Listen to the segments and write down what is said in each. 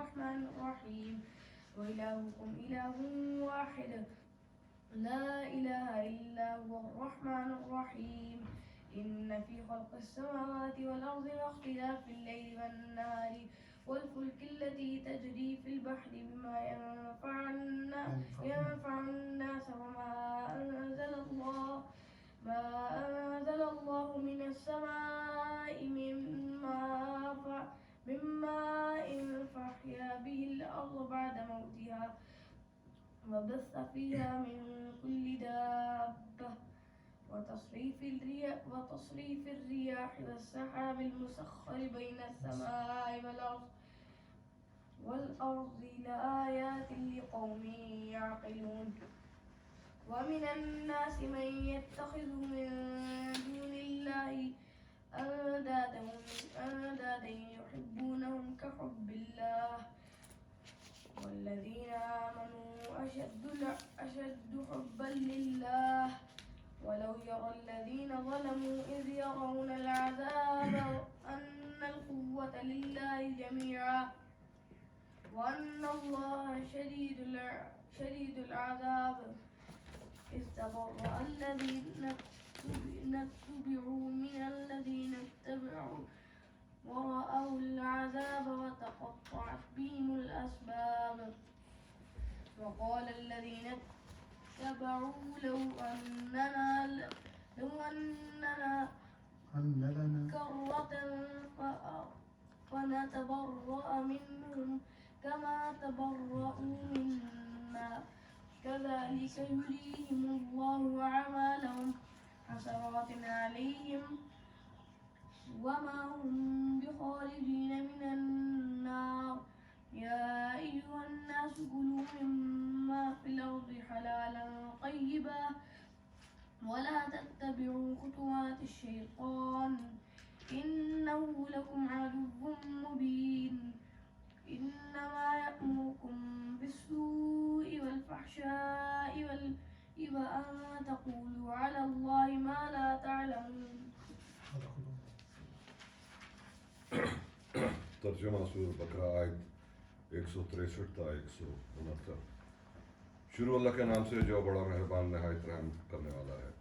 الرحمن الرحيم وإلهكم إله واحد لا إله إلا هو الرحمن الرحيم إن في خلق السماوات والأرض واختلاف الليل والنهار والفلك التي تجري في البحر بما ينفع الناس وما أنزل الله من السماء من ماء فأحيا به الأرض بعد موتها وبث فيها من كل دابة وتصريف الرياح والسحاب المسخر بين السماء والأرض لآيات لقوم يعقلون ومن الناس من يتخذ من دون الله أندادا يحبونهم كحب الله والذين آمنوا أشد حبا لله ولو يرى الذين ظلموا إذ يرون العذاب أن القوة لله جميعا وأن الله شديد العذاب إذ تبرأ الذين اتبعوا من الذين اتبعوا ورأوا العذاب وتقطعت بهم الأسباب وقال الذين اتبعوا لو أن لنا كرة فنتبرأ منهم كما تبرأوا منا كذلك يريهم الله أعمالهم حسرات عليهم وما هم بخارجين من النار يا أيها الناس كلوا مما في الأرض حلالا طيبا ولا تتبعوا خطوات الشيطان إنه لكم عدو مبين إنما يأمركم بالسوء والفحشاء وأن تقولوا على الله ما لا تعلمون. ترجمہ سورۃ بقرہ آیت 163 تا 169. شروع اللہ کے نام سے جو بڑا مہربان نہایت رحم کرنے والا ہے.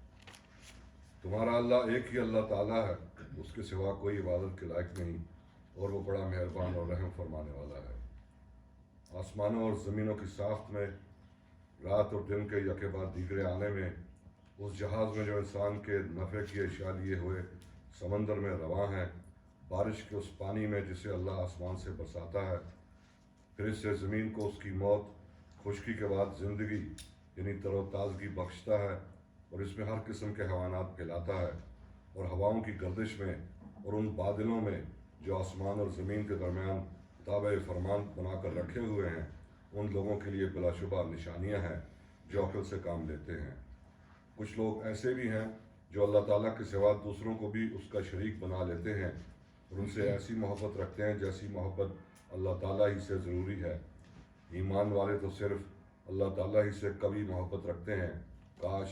تمہارا اللہ ایک ہی اللہ تعالیٰ ہے، اس کے سوا کوئی عبادت کے لائق نہیں، اور وہ بڑا مہربان اور رحم فرمانے والا ہے. آسمانوں اور زمینوں کی ساخت میں، رات اور دن کے یکے بعد دیگرے آنے میں، اس جہاز میں جو انسان کے نفع کی اشیاء لیے ہوئے سمندر میں رواں ہیں، بارش کے اس پانی میں جسے اللہ آسمان سے برساتا ہے، پھر اس سے زمین کو اس کی موت، خشکی کے بعد زندگی یعنی تر و تازگی بخشتا ہے، اور اس میں ہر قسم کے حیوانات پھیلاتا ہے، اور ہواؤں کی گردش میں اور ان بادلوں میں جو آسمان اور زمین کے درمیان تابع فرمان بنا کر رکھے ہوئے ہیں، ان لوگوں کے لیے بلا شبہ نشانیاں ہیں جو عقل سے کام لیتے ہیں. کچھ لوگ ایسے بھی ہیں جو اللہ تعالیٰ کے سوا دوسروں کو بھی اس کا شریک بنا لیتے ہیں اور ان سے ایسی محبت رکھتے ہیں جیسی محبت اللہ تعالیٰ ہی سے ضروری ہے. ایمان والے تو صرف اللہ تعالیٰ ہی سے قوی محبت رکھتے ہیں. کاش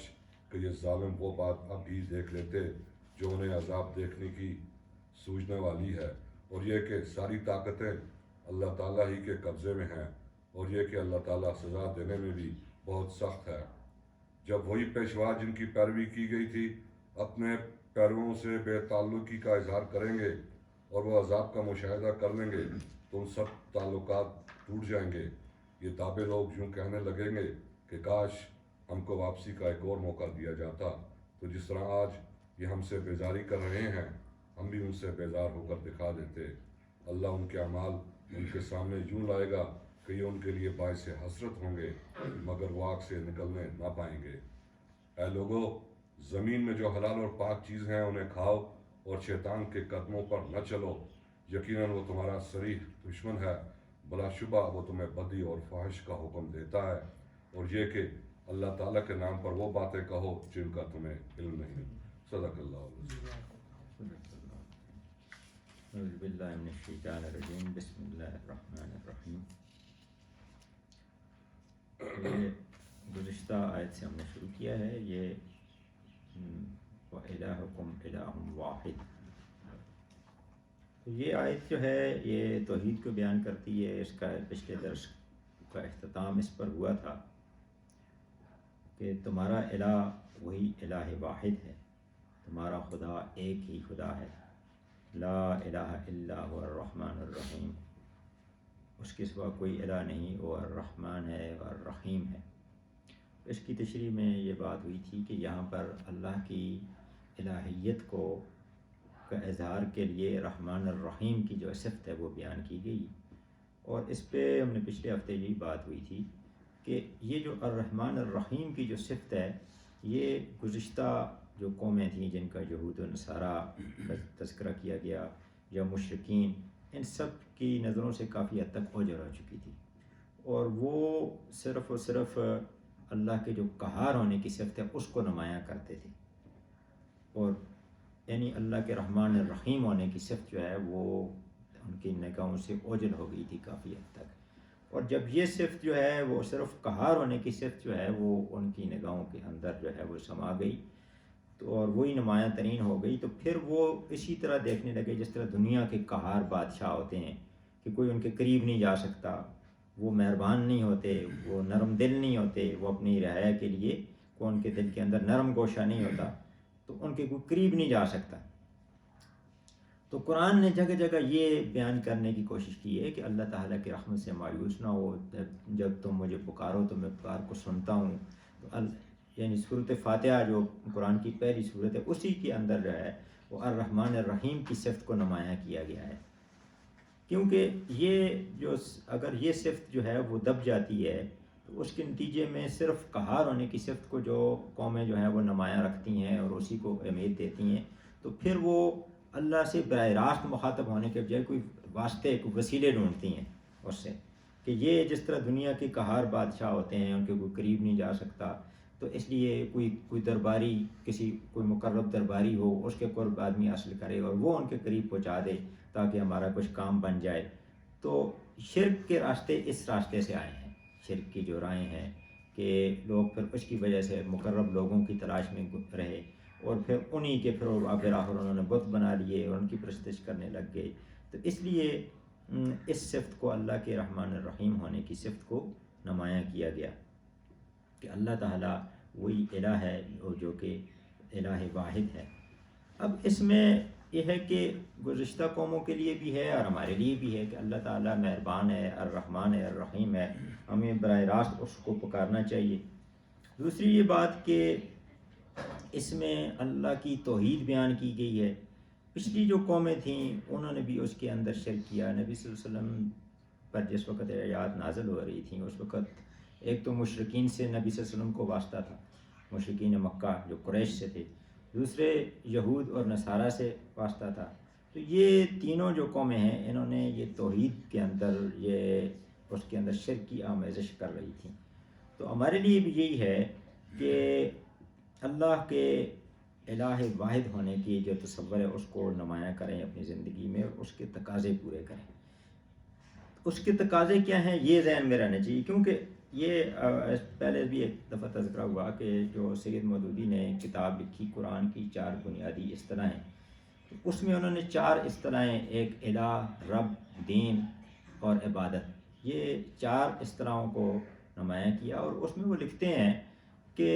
کہ یہ ظالم وہ بات اب ہی دیکھ لیتے جو انہیں عذاب دیکھنے کی سوچنے والی ہے، اور یہ کہ ساری طاقتیں اللہ تعالیٰ ہی کے قبضے میں ہیں، اور یہ کہ اللہ تعالیٰ سزا دینے میں بھی بہت سخت ہے. جب وہی پیشوا جن کی پیروی کی گئی تھی اپنے پیرووں سے بے تعلقی کا اظہار کریں گے اور وہ عذاب کا مشاہدہ کر لیں گے تو ان سب تعلقات ٹوٹ جائیں گے. یہ تابع لوگ یوں کہنے لگیں گے کہ کاش ہم کو واپسی کا ایک اور موقع دیا جاتا، تو جس طرح آج یہ ہم سے بیزاری کر رہے ہیں ہم بھی ان سے بیزار ہو کر دکھا دیتے. اللہ ان کے اعمال ان کے سامنے یوں لائے گا کہ یہ ان کے لیے باعث حسرت ہوں گے، مگر وہ آگ سے نکلنے نہ پائیں گے. اے لوگو، زمین میں جو حلال اور پاک چیز ہیں انہیں کھاؤ اور شیطان کے قدموں پر نہ چلو، یقیناً وہ تمہارا صریح دشمن ہے. بلا شبہ وہ تمہیں بدی اور فحش کا حکم دیتا ہے، اور یہ کہ اللہ تعالیٰ کے نام پر وہ باتیں کہو جن کا تمہیں علم نہیں. صدق اللہ علیہ. اعوذ باللہ من الشیطان الرجیم. بسم اللہ الرحمن الرحیم. یہ گزشتہ آیت سے ہم نے شروع کیا ہے. یہ وَإِلَٰهُكُمْ إِلَٰهٌ وَاحِدٌ. تو یہ آیت جو ہے یہ توحید کو بیان کرتی ہے. اس کا پچھلے درس کا اختتام اس پر ہوا تھا کہ تمہارا الہ وہی الہ واحد ہے، تمہارا خدا ایک ہی خدا ہے، لا الہ الا هو الرحمن الرحیم، اس کے سوا کوئی الہ نہیں، وہ الرحمن ہے اور الرحیم ہے. اس کی تشریح میں یہ بات ہوئی تھی کہ یہاں پر اللہ کی الہیت کو کا اظہار کے لیے رحمان الرحیم کی جو صفت ہے وہ بیان کی گئی. اور اس پہ ہم نے پچھلے ہفتے یہی بات ہوئی تھی کہ یہ جو الرحمن الرحیم کی جو صفت ہے یہ گزشتہ جو قومیں تھیں جن کا یہود و نصارہ کا تذکرہ کیا گیا یا مشرکین، ان سب کی نظروں سے کافی حد تک اوجھل ہو چکی تھی، اور وہ صرف اور صرف اللہ کے جو قہار ہونے کی صفت ہے اس کو نمایاں کرتے تھے، اور یعنی اللہ کے رحمان الرحیم ہونے کی صفت جو ہے وہ ان کی نگاہوں سے اوجھل ہو گئی تھی کافی حد تک. اور جب یہ صفت جو ہے وہ صرف قہار ہونے کی صفت جو ہے وہ ان کی نگاہوں کے اندر جو ہے وہ سما گئی تو اور وہی نمایاں ترین ہو گئی، تو پھر وہ اسی طرح دیکھنے لگے جس طرح دنیا کے قہار بادشاہ ہوتے ہیں کہ کوئی ان کے قریب نہیں جا سکتا، وہ مہربان نہیں ہوتے، وہ نرم دل نہیں ہوتے، وہ اپنی رعایا کے لیے کوئی ان کے دل کے اندر نرم گوشہ نہیں ہوتا، تو ان کے کوئی قریب نہیں جا سکتا. تو قرآن نے جگہ جگہ یہ بیان کرنے کی کوشش کی ہے کہ اللہ تعالیٰ کی رحمت سے مایوس نہ ہو، جب تم مجھے پکارو تو میں پکار کو سنتا ہوں. تو یعنی صورت فاتحہ جو قرآن کی پہلی صورت ہے اسی کے اندر جو ہے وہ الرحمن الرحیم کی صفت کو نمایاں کیا گیا ہے، کیونکہ یہ جو اگر یہ صفت جو ہے وہ دب جاتی ہے تو اس کے نتیجے میں صرف قہار ہونے کی صفت کو جو قومیں جو ہیں وہ نمایاں رکھتی ہیں اور اسی کو اہمیت دیتی ہیں، تو پھر وہ اللہ سے براہ راست مخاطب ہونے کے بجائے کوئی واسطے کوئی وسیلے ڈھونڈتی ہیں اس سے، کہ یہ جس طرح دنیا کے قہار بادشاہ ہوتے ہیں ان کے کوئی قریب نہیں جا سکتا، تو اس لیے کوئی درباری کوئی مقرب درباری ہو اس کے قرب آدمی حاصل کرے اور وہ ان کے قریب پہنچا دے تاکہ ہمارا کچھ کام بن جائے. تو شرک کے راستے اس راستے سے آئے ہیں، شرک کی جو راہیں ہیں کہ لوگ پھر اس کی وجہ سے مقرب لوگوں کی تلاش میں رہے اور پھر انہی کے پھر آخر انہوں نے بت بنا لیے اور ان کی پرستش کرنے لگ گئے. تو اس لیے اس صفت کو اللہ کے رحمان الرحیم ہونے کی صفت کو نمایاں کیا گیا کہ اللہ تعالیٰ وہی الہ ہے جو کہ الہ واحد ہے. اب اس میں یہ ہے کہ گزشتہ قوموں کے لیے بھی ہے اور ہمارے لیے بھی ہے کہ اللہ تعالیٰ مہربان ہے، الرحمن ہے، الرحیم ہے، ہمیں براہ راست اس کو پکارنا چاہیے. دوسری یہ بات کہ اس میں اللہ کی توحید بیان کی گئی ہے. پچھلی جو قومیں تھیں انہوں نے بھی اس کے اندر شرک کیا. نبی صلی اللہ علیہ وسلم پر جس وقت آیات نازل ہو رہی تھیں اس وقت ایک تو مشرکین سے نبی صلی اللہ علیہ وسلم کو واسطہ تھا، مشرکین مکہ جو قریش سے تھے، دوسرے یہود اور نصارہ سے واسطہ تھا. تو یہ تینوں جو قومیں ہیں انہوں نے یہ توحید کے اندر یہ اس کے اندر شرک کی آمیزش کر رہی تھیں. تو ہمارے لیے بھی یہی ہے کہ اللہ کے الہ واحد ہونے کی جو تصور ہے اس کو نمایاں کریں اپنی زندگی میں اور اس کے تقاضے پورے کریں. اس کے تقاضے کیا ہیں یہ ذہن میں رہنا چاہیے، کیونکہ یہ پہلے بھی ایک دفعہ تذکرہ ہوا کہ جو سید مودودی نے کتاب لکھی قرآن کی 4 بنیادی اصطلاحیں، اس میں انہوں نے 4 اصطلاحیں، ایک الہ، رب، دین اور عبادت، یہ 4 اصطلاحوں کو نمایاں کیا. اور اس میں وہ لکھتے ہیں کہ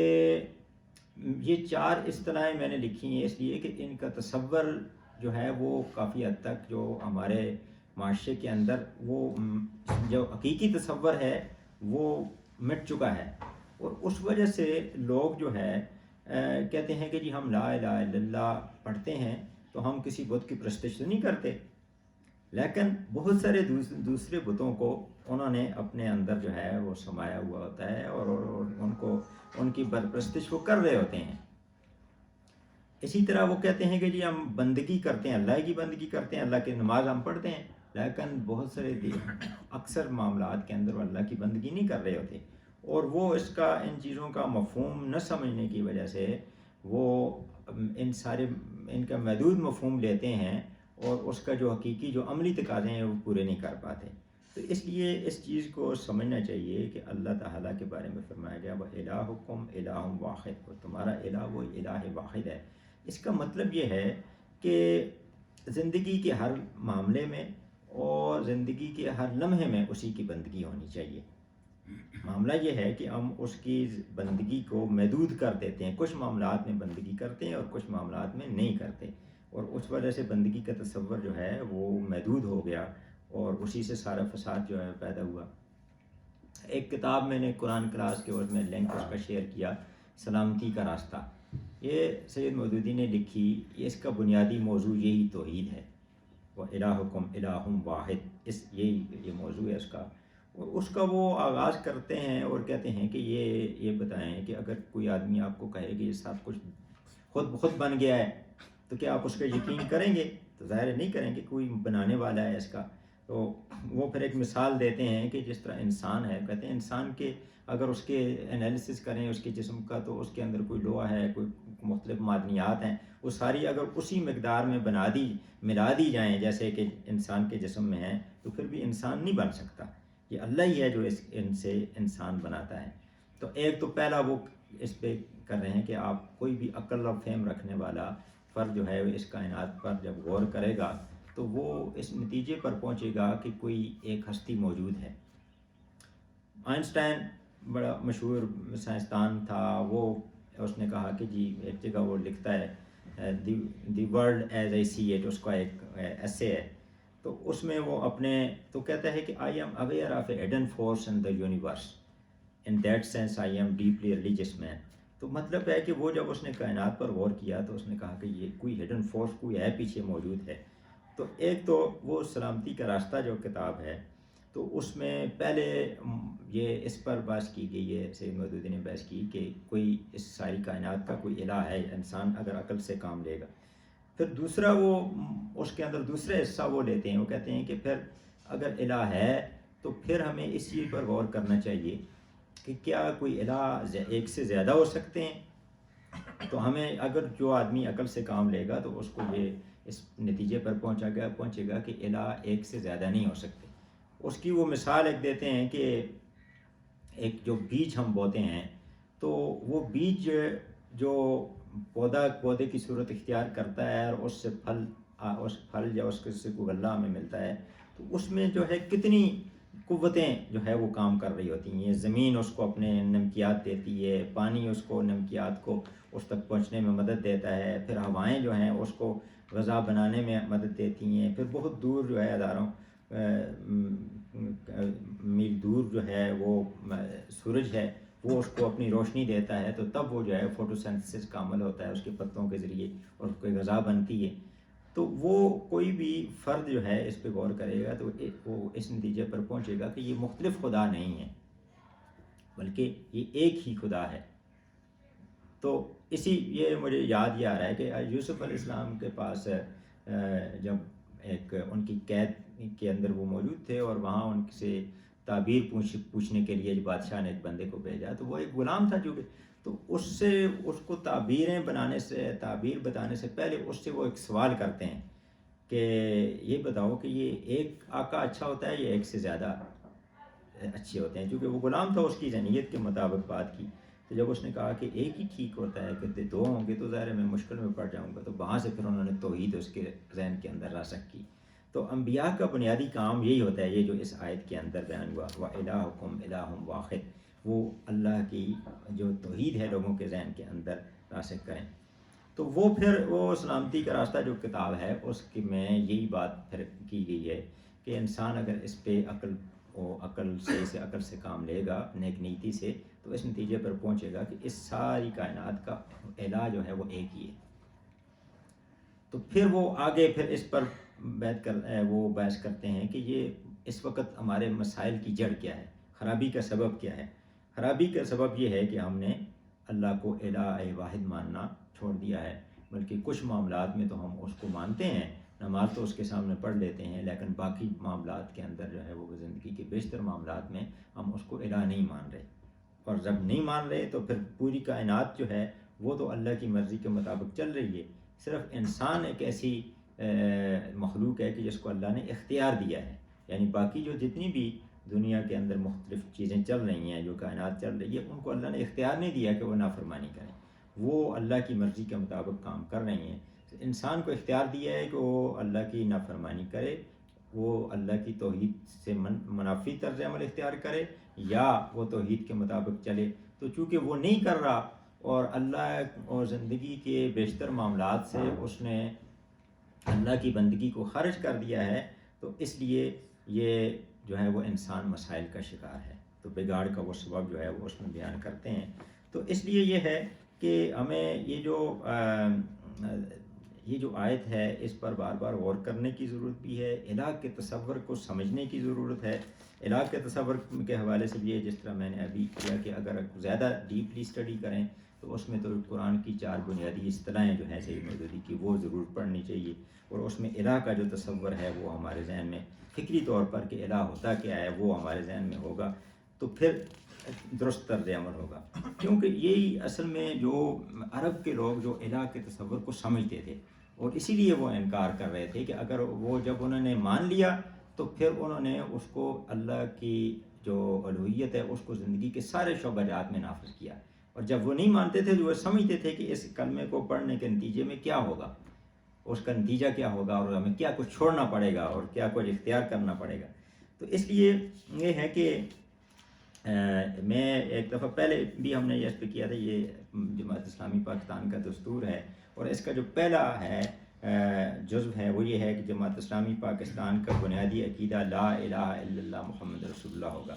یہ 4 اصطلاحیں میں نے لکھی ہیں اس لیے کہ ان کا تصور جو ہے وہ کافی حد تک جو ہمارے معاشرے کے اندر وہ جو حقیقی تصور ہے وہ مٹ چکا ہے، اور اس وجہ سے لوگ جو ہے کہتے ہیں کہ جی ہم لا الہ الا اللہ پڑھتے ہیں تو ہم کسی بت کی پرستش تو نہیں کرتے، لیکن بہت سارے دوسرے بتوں کو انہوں نے اپنے اندر جو ہے وہ سمایا ہوا ہوتا ہے اور ان کی برپرستش وہ کر رہے ہوتے ہیں. اسی طرح وہ کہتے ہیں کہ جی ہم بندگی کرتے ہیں، اللہ کی بندگی کرتے ہیں، اللہ کی نماز ہم پڑھتے ہیں، لیکن بہت سارے اکثر معاملات کے اندر وہ اللہ کی بندگی نہیں کر رہے ہوتے، اور وہ اس کا ان چیزوں کا مفہوم نہ سمجھنے کی وجہ سے وہ ان کا محدود مفہوم لیتے ہیں اور اس کا جو حقیقی جو عملی تقاضے ہیں وہ پورے نہیں کر پاتے. تو اس لیے اس چیز کو سمجھنا چاہیے کہ اللہ تعالیٰ کے بارے میں فرمایا گیا وہ الہکم الہ واحد، اور تمہارا الہ وہ الہ واحد ہے. اس کا مطلب یہ ہے کہ زندگی کے ہر معاملے میں اور زندگی کے ہر لمحے میں اسی کی بندگی ہونی چاہیے. معاملہ یہ ہے کہ ہم اس کی بندگی کو محدود کر دیتے ہیں، کچھ معاملات میں بندگی کرتے ہیں اور کچھ معاملات میں نہیں کرتے، اور اس وجہ سے بندگی کا تصور جو ہے وہ محدود ہو گیا اور اسی سے سارا فساد جو ہے پیدا ہوا. ایک کتاب میں نے قرآن کلاس کے اور میں لنک اس کا شیئر کیا، سلامتی کا راستہ. یہ سید مودودی نے لکھی. اس کا بنیادی موضوع یہی توحید ہے، وہ الہکم الہ واحد، یہ موضوع ہے اس کا. اور اس کا وہ آغاز کرتے ہیں اور کہتے ہیں کہ یہ بتائیں کہ اگر کوئی آدمی آپ کو کہے کہ یہ سب کچھ خود بخود بن گیا ہے تو کیا آپ اس کا یقین کریں گے؟ تو ظاہر نہیں کریں گے، کوئی بنانے والا ہے اس کا. تو وہ پھر ایک مثال دیتے ہیں کہ جس طرح انسان ہے، کہتے ہیں انسان کے اگر اس کے انالیسس کریں اس کے جسم کا تو اس کے اندر کوئی لوہا ہے، کوئی مختلف معدنیات ہیں، وہ ساری اگر اسی مقدار میں ملا دی جائیں جیسے کہ انسان کے جسم میں ہیں تو پھر بھی انسان نہیں بن سکتا. یہ اللہ ہی ہے جو ان سے انسان بناتا ہے. تو ایک تو پہلا وہ اس پہ کر رہے ہیں کہ آپ کوئی بھی عقل اور فہم رکھنے والا فرد جو ہے اس کائنات پر جب غور کرے گا تو وہ اس نتیجے پر پہنچے گا کہ کوئی ایک ہستی موجود ہے. آئنسٹائن بڑا مشہور سائنسدان تھا، وہ اس نے کہا کہ جی ایک جگہ وہ لکھتا ہے the world as I see it, اس کا ایک ایسے ہے. تو اس میں وہ تو کہتا ہے کہ I am aware of a hidden force in the universe, in that sense I am deeply religious man. تو مطلب ہے کہ وہ جب اس نے کائنات پر غور کیا تو اس نے کہا کہ یہ کوئی ہڈن فورس کوئی ہے پیچھے موجود ہے. تو ایک تو وہ سلامتی کا راستہ جو کتاب ہے تو اس میں پہلے یہ اس پر بحث کی گئی ہے، سید مودودی نے بحث کی کہ کوئی اس ساری کائنات کا کوئی الہ ہے، انسان اگر عقل سے کام لے گا. پھر دوسرا وہ اس کے اندر دوسرا حصہ وہ لیتے ہیں، وہ کہتے ہیں کہ پھر اگر الہ ہے تو پھر ہمیں اس چیز پر غور کرنا چاہیے کہ کیا کوئی الہ ایک سے زیادہ ہو سکتے ہیں. تو ہمیں اگر جو آدمی عقل سے کام لے گا تو اس کو یہ اس نتیجے پر پہنچے گا کہ الہ ایک سے زیادہ نہیں ہو سکتے. اس کی وہ مثال ایک دیتے ہیں کہ ایک جو بیج ہم بوتے ہیں تو وہ بیج جو پودے کی صورت اختیار کرتا ہے اور اس سے پھل یا اس سے کوئی غلہ ہمیں ملتا ہے تو اس میں جو ہے کتنی قوتیں جو ہے وہ کام کر رہی ہوتی ہیں. زمین اس کو اپنے نمکیات دیتی ہے، پانی اس کو نمکیات کو اس تک پہنچنے میں مدد دیتا ہے، پھر ہوائیں جو ہیں اس کو غذا بنانے میں مدد دیتی ہیں، پھر بہت دور جو ہے ہزاروں میل دور جو ہے وہ سورج ہے وہ اس کو اپنی روشنی دیتا ہے، تو تب وہ جو ہے فوٹوسینتھسس کا عمل ہوتا ہے اس کے پتوں کے ذریعے اور کوئی غذا بنتی ہے. تو وہ کوئی بھی فرد جو ہے اس پہ غور کرے گا تو وہ اس نتیجے پر پہنچے گا کہ یہ مختلف خدا نہیں ہے بلکہ یہ ایک ہی خدا ہے. تو یہ مجھے یاد یہ آ رہا ہے کہ یوسف علیہ السلام کے پاس جب ایک ان کی قید کے اندر وہ موجود تھے اور وہاں ان سے تعبیر پوچھنے کے لیے بادشاہ نے ایک بندے کو بھیجا تو وہ ایک غلام تھا جو تو اس کو تعبیر بتانے سے پہلے اس سے وہ ایک سوال کرتے ہیں کہ یہ بتاؤ کہ یہ ایک آقا اچھا ہوتا ہے یا ایک سے زیادہ اچھے ہوتے ہیں، کیونکہ وہ غلام تھا اس کی ذہنیت کے مطابق بات کی. تو جب اس نے کہا کہ ایک ہی ٹھیک ہوتا ہے کہ دو ہوں گے تو ظاہر میں مشکل میں پڑ جاؤں گا، تو وہاں سے پھر انہوں نے توحید اس کے ذہن کے اندر راسخ کی. تو انبیاء کا بنیادی کام یہی ہوتا ہے، یہ جو اس آیت کے اندر بیان ہوا وَإِلَٰهُكُمْ إِلَٰهٌ وَاحِدٌ، وہ اللہ کی جو توحید ہے لوگوں کے ذہن کے اندر راسخ کریں. تو وہ پھر وہ سلامتی کا راستہ جو کتاب ہے اس میں یہی بات پھر کی گئی ہے کہ انسان اگر اس پہ عقل سے کام لے گا نیک نیتی سے تو اس نتیجے پر پہنچے گا کہ اس ساری کائنات کا الہ جو ہے وہ ایک ہی ہے. تو پھر وہ آگے پھر اس پر بحث کرتے ہیں کہ یہ اس وقت ہمارے مسائل کی جڑ کیا ہے، خرابی کا سبب کیا ہے. خرابی کا سبب یہ ہے کہ ہم نے اللہ کو الہ واحد ماننا چھوڑ دیا ہے، بلکہ کچھ معاملات میں تو ہم اس کو مانتے ہیں، نماز تو اس کے سامنے پڑھ لیتے ہیں، لیکن باقی معاملات کے اندر جو ہے وہ زندگی کے بیشتر معاملات میں ہم اس کو الہ نہیں مان رہے. اور جب نہیں مان رہے تو پھر پوری کائنات جو ہے وہ تو اللہ کی مرضی کے مطابق چل رہی ہے. صرف انسان ایک ایسی مخلوق ہے کہ جس کو اللہ نے اختیار دیا ہے، یعنی باقی جو جتنی بھی دنیا کے اندر مختلف چیزیں چل رہی ہیں، جو کائنات چل رہی ہے، ان کو اللہ نے اختیار نہیں دیا کہ وہ نافرمانی کریں، وہ اللہ کی مرضی کے مطابق کام کر رہی ہیں. انسان کو اختیار دیا ہے کہ وہ اللہ کی نافرمانی کرے، وہ اللہ کی توحید سے منافی طرز عمل اختیار کرے، یا وہ توحید کے مطابق چلے. تو چونکہ وہ نہیں کر رہا اور اللہ اور زندگی کے بیشتر معاملات سے اس نے اللہ کی بندگی کو خارج کر دیا ہے، تو اس لیے یہ جو ہے وہ انسان مسائل کا شکار ہے. تو بگاڑ کا وہ سبب جو ہے وہ اس میں بیان کرتے ہیں. تو اس لیے یہ ہے کہ ہمیں یہ جو آیت ہے اس پر بار بار غور کرنے کی ضرورت بھی ہے. الہ کے تصور کو سمجھنے کی ضرورت ہے. الہ کے تصور کے حوالے سے بھی ہے، جس طرح میں نے ابھی کیا کہ اگر زیادہ ڈیپلی اسٹڈی کریں تو اس میں تو قرآن کی 4 بنیادی اصطلاحیں جو ہیں سید مودودی کی وہ ضرور پڑھنی چاہیے، اور اس میں الہ کا جو تصور ہے وہ ہمارے ذہن میں فکری طور پر کہ الہ ہوتا کیا ہے وہ ہمارے ذہن میں ہوگا، تو پھر درست طرز عمل ہوگا. کیونکہ یہی اصل میں جو عرب کے لوگ جو الہ کے تصور کو سمجھتے تھے، اور اسی لیے وہ انکار کر رہے تھے کہ اگر وہ جب انہوں نے مان لیا تو پھر انہوں نے اس کو اللہ کی جو الوہیت ہے اس کو زندگی کے سارے شعبہ جات میں نافذ کیا. اور جب وہ نہیں مانتے تھے تو وہ سمجھتے تھے کہ اس کلمے کو پڑھنے کے نتیجے میں کیا ہوگا، اس کا نتیجہ کیا ہوگا، اور ہمیں کیا کچھ چھوڑنا پڑے گا اور کیا کچھ اختیار کرنا پڑے گا. تو اس لیے یہ ہے کہ میں ایک دفعہ پہلے بھی ہم نے یہ اس پہ کیا تھا، یہ جماعت اسلامی پاکستان کا دستور ہے، اور اس کا جو پہلا ہے جزو ہے وہ یہ ہے کہ جماعت اسلامی پاکستان کا بنیادی عقیدہ لا الہ الا اللہ محمد رسول اللہ ہوگا.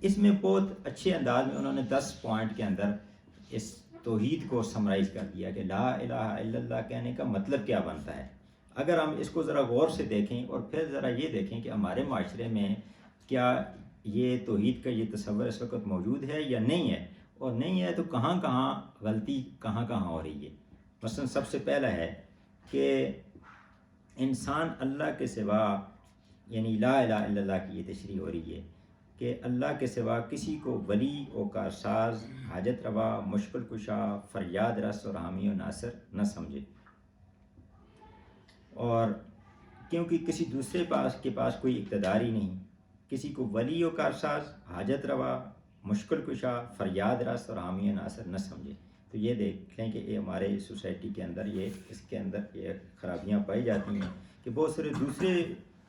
اس میں بہت اچھے انداز میں انہوں نے 10 پوائنٹ کے اندر اس توحید کو سمرائز کر دیا کہ لا الہ الا اللہ کہنے کا مطلب کیا بنتا ہے. اگر ہم اس کو ذرا غور سے دیکھیں اور پھر ذرا یہ دیکھیں کہ ہمارے معاشرے میں کیا یہ توحید کا یہ تصور اس وقت موجود ہے یا نہیں ہے، اور نہیں ہے تو کہاں کہاں غلطی کہاں کہاں ہو رہی ہے. مثلا سب سے پہلا ہے کہ انسان اللہ کے سوا، یعنی لا الہ الا اللہ کی یہ تشریح ہو رہی ہے کہ اللہ کے سوا کسی کو ولی و کارساز، حاجت روا، مشکل کشا، فریاد رس اور حامی و ناصر نہ سمجھے. اور کیونکہ کسی دوسرے کے پاس کوئی اقتدار ہی نہیں، کسی کو ولی و کارساز، حاجت روا، مشکل کشا، فریاد رس اور حامی و ناصر نہ سمجھے. تو یہ دیکھ لیں کہ یہ ہمارے سوسائٹی کے اندر اس کے اندر یہ خرابیاں پائی جاتی ہیں کہ بہت سارے دوسرے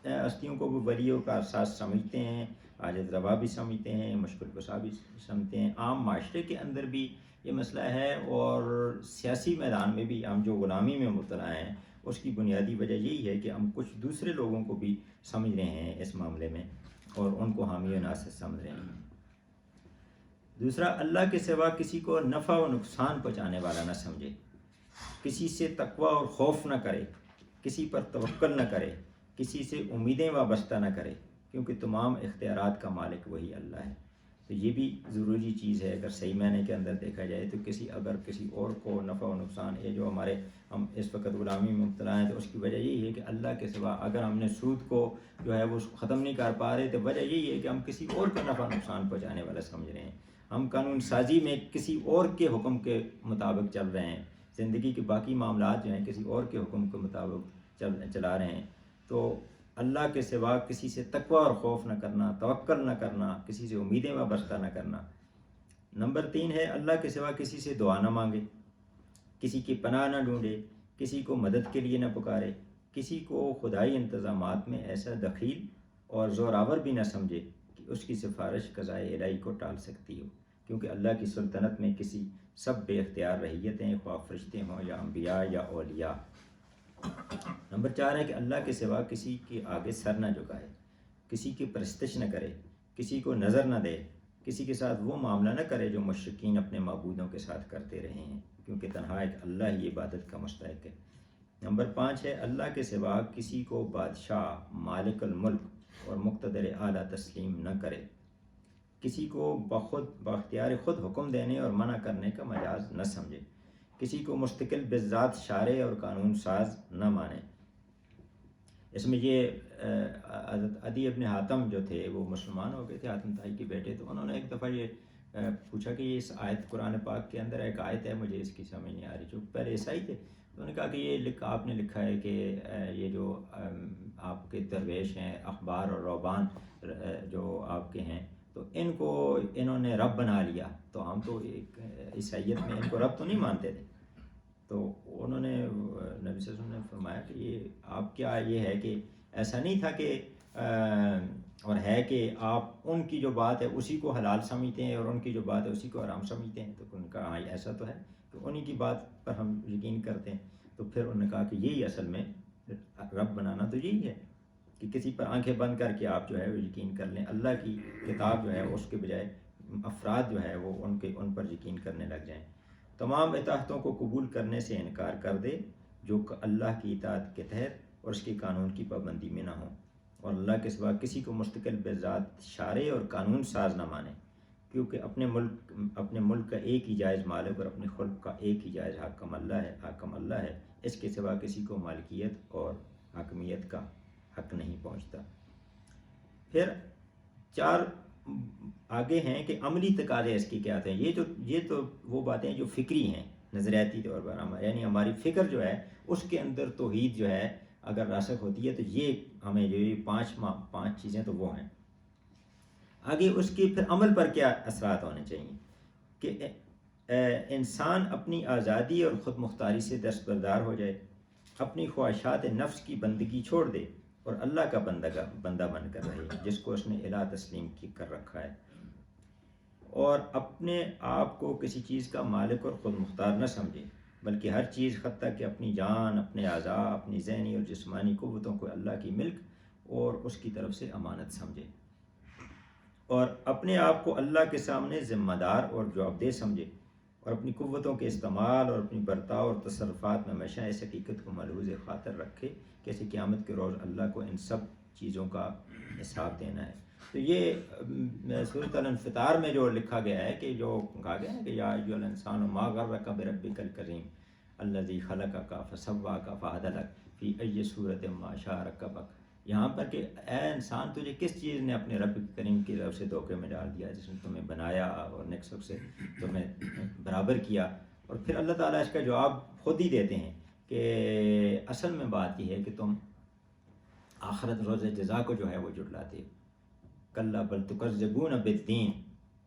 ہستیوں کو بھی ولی و کارساز سمجھتے ہیں، حاجت روا بھی سمجھتے ہیں، مشکل کشا بھی سمجھتے ہیں. عام معاشرے کے اندر بھی یہ مسئلہ ہے، اور سیاسی میدان میں بھی ہم جو غلامی میں مبتلا ہیں اس کی بنیادی وجہ یہی ہے کہ ہم کچھ دوسرے لوگوں کو بھی سمجھ رہے ہیں اس معاملے میں، اور ان کو حامی و ناصر سمجھ رہے ہیں. دوسرا، اللہ کے سوا کسی کو نفع و نقصان پہنچانے والا نہ سمجھے، کسی سے تقوی اور خوف نہ کرے، کسی پر توکل نہ کرے، کسی سے امیدیں وابستہ نہ کرے، کیونکہ تمام اختیارات کا مالک وہی اللہ ہے. تو یہ بھی ضروری چیز ہے. اگر صحیح معنی کے اندر دیکھا جائے تو اگر کسی اور کو نفع و نقصان، یہ جو ہم اس وقت غلامی میں مبتلا ہیں تو اس کی وجہ یہی ہے کہ اللہ کے سوا اگر ہم نے سود کو جو ہے وہ ختم نہیں کر پا رہے تو وجہ یہی ہے کہ ہم کسی اور کا نفع نقصان پہنچانے والا سمجھ رہے ہیں. ہم قانون سازی میں کسی اور کے حکم کے مطابق چل رہے ہیں، زندگی کے باقی معاملات جو ہیں کسی اور کے حکم کے مطابق چلا رہے ہیں. تو اللہ کے سوا کسی سے تقوی اور خوف نہ کرنا، توکل نہ کرنا، کسی سے امیدیں وابستہ نہ کرنا. نمبر 3 ہے اللہ کے سوا کسی سے دعا نہ مانگے، کسی کی پناہ نہ ڈھونڈے، کسی کو مدد کے لیے نہ پکارے، کسی کو خدائی انتظامات میں ایسا دخیل اور زوراور بھی نہ سمجھے کہ اس کی سفارش قضائے الہی کو ٹال سکتی ہو، کیونکہ اللہ کی سلطنت میں کسی سب بے اختیار رعیتیں، خواہ فرشتے ہوں یا انبیاء یا اولیاء. نمبر 4 ہے کہ اللہ کے سوا کسی کے آگے سر نہ جھکائے، کسی کی پرستش نہ کرے، کسی کو نظر نہ دے، کسی کے ساتھ وہ معاملہ نہ کرے جو مشرکین اپنے معبودوں کے ساتھ کرتے رہے ہیں، کیونکہ تنہا ایک اللہ ہی عبادت کا مستحق ہے. نمبر 5 ہے اللہ کے سوا کسی کو بادشاہ، مالک الملک اور مقتدر اعلیٰ تسلیم نہ کرے، کسی کو باختیار خود حکم دینے اور منع کرنے کا مجاز نہ سمجھے، کسی کو مستقل بذات شارع اور قانون ساز نہ مانے. اس میں یہ عدی ابن حاتم جو تھے وہ مسلمان ہو گئے تھے، حاتم طائی کے بیٹے. تو انہوں نے ایک دفعہ یہ پوچھا کہ یہ اس آیت قرآن پاک کے اندر ایک آیت ہے، مجھے اس کی سمجھ نہیں آ رہی، جو پہلے عیسائی تھے. تو انہوں نے کہا کہ یہ آپ نے لکھا ہے کہ یہ جو آپ کے درویش ہیں، اخبار اور روبان جو آپ کے ہیں، تو ان کو انہوں نے رب بنا لیا. تو ہم تو عیسائیت میں ان کو رب تو نہیں مانتے تھے. تو انہوں نے نبی صلی اللہ علیہ وسلم نے فرمایا کہ یہ آپ کیا یہ ہے کہ ایسا نہیں تھا کہ اور ہے کہ آپ ان کی جو بات ہے اسی کو حلال سمجھتے ہیں اور ان کی جو بات ہے اسی کو حرام سمجھتے ہیں؟ تو انہوں نے کہا ہاں ایسا تو ہے کہ انہی کی بات پر ہم یقین کرتے ہیں. تو پھر انہوں نے کہا کہ یہی اصل میں رب بنانا تو یہی ہے کہ کسی پر آنکھیں بند کر کے آپ جو ہے وہ یقین کر لیں. اللہ کی کتاب جو ہے اس کے بجائے افراد جو ہے وہ ان پر یقین کرنے لگ جائیں. تمام اطاعتوں کو قبول کرنے سے انکار کر دے جو اللہ کی اطاعت کے تحت اور اس کے قانون کی پابندی میں نہ ہوں، اور اللہ کے سوا کسی کو مستقل بذات شارع اور قانون ساز نہ مانے، کیونکہ اپنے ملک کا ایک ہی جائز مالک اور اپنے خلق کا ایک ہی جائز حاکم اللہ ہے. اس کے سوا کسی کو مالکیت اور حاکمیت کا حق نہیں پہنچتا. پھر 4 آگے ہیں کہ عملی تقاضے اس کی کیا تھے. یہ تو وہ باتیں جو فکری ہیں نظریاتی طور پر، یعنی ہماری فکر جو ہے اس کے اندر توحید جو ہے اگر راسخ ہوتی ہے تو یہ ہمیں جو یہ 5 چیزیں تو وہ ہیں. آگے اس کے پھر عمل پر کیا اثرات ہونے چاہیے کہ انسان اپنی آزادی اور خود مختاری سے دستبردار ہو جائے، اپنی خواہشات نفس کی بندگی چھوڑ دے اور اللہ کا بندہ بن کر رہے جس کو اس نے الہ تسلیم کر رکھا ہے، اور اپنے آپ کو کسی چیز کا مالک اور خود مختار نہ سمجھے بلکہ ہر چیز حتیٰ کہ اپنی جان، اپنے اعضاء، اپنی ذہنی اور جسمانی قوتوں کو اللہ کی ملک اور اس کی طرف سے امانت سمجھے، اور اپنے آپ کو اللہ کے سامنے ذمہ دار اور جوابدہ سمجھے، اور اپنی قوتوں کے استعمال اور اپنی برتاؤ اور تصرفات میں ہمیشہ اس حقیقت کو ملحوظ خاطر رکھے کہ اسے قیامت کے روز اللہ کو ان سب چیزوں کا حساب دینا ہے. تو یہ سورۃ الانفطار میں جو لکھا گیا ہے کہ جو کہا گیا ہے کہ یا ایھا الانسان ما غرک بربک الکریم الذی خلقک فسواک فعدلک فی ای صورۃ ما شاء رکبک. یہاں پر کہ اے انسان تجھے کس چیز نے اپنے رب کریم کی طرف سے دھوکے میں ڈال دیا جس نے تمہیں بنایا اور نقص سے تمہیں برابر کیا. اور پھر اللہ تعالیٰ اس کا جواب خود ہی دیتے ہیں کہ اصل میں بات یہ ہے کہ تم آخرت روز جزا کو جو ہے وہ جھٹلاتے. کلا بل تکذبون بالدین.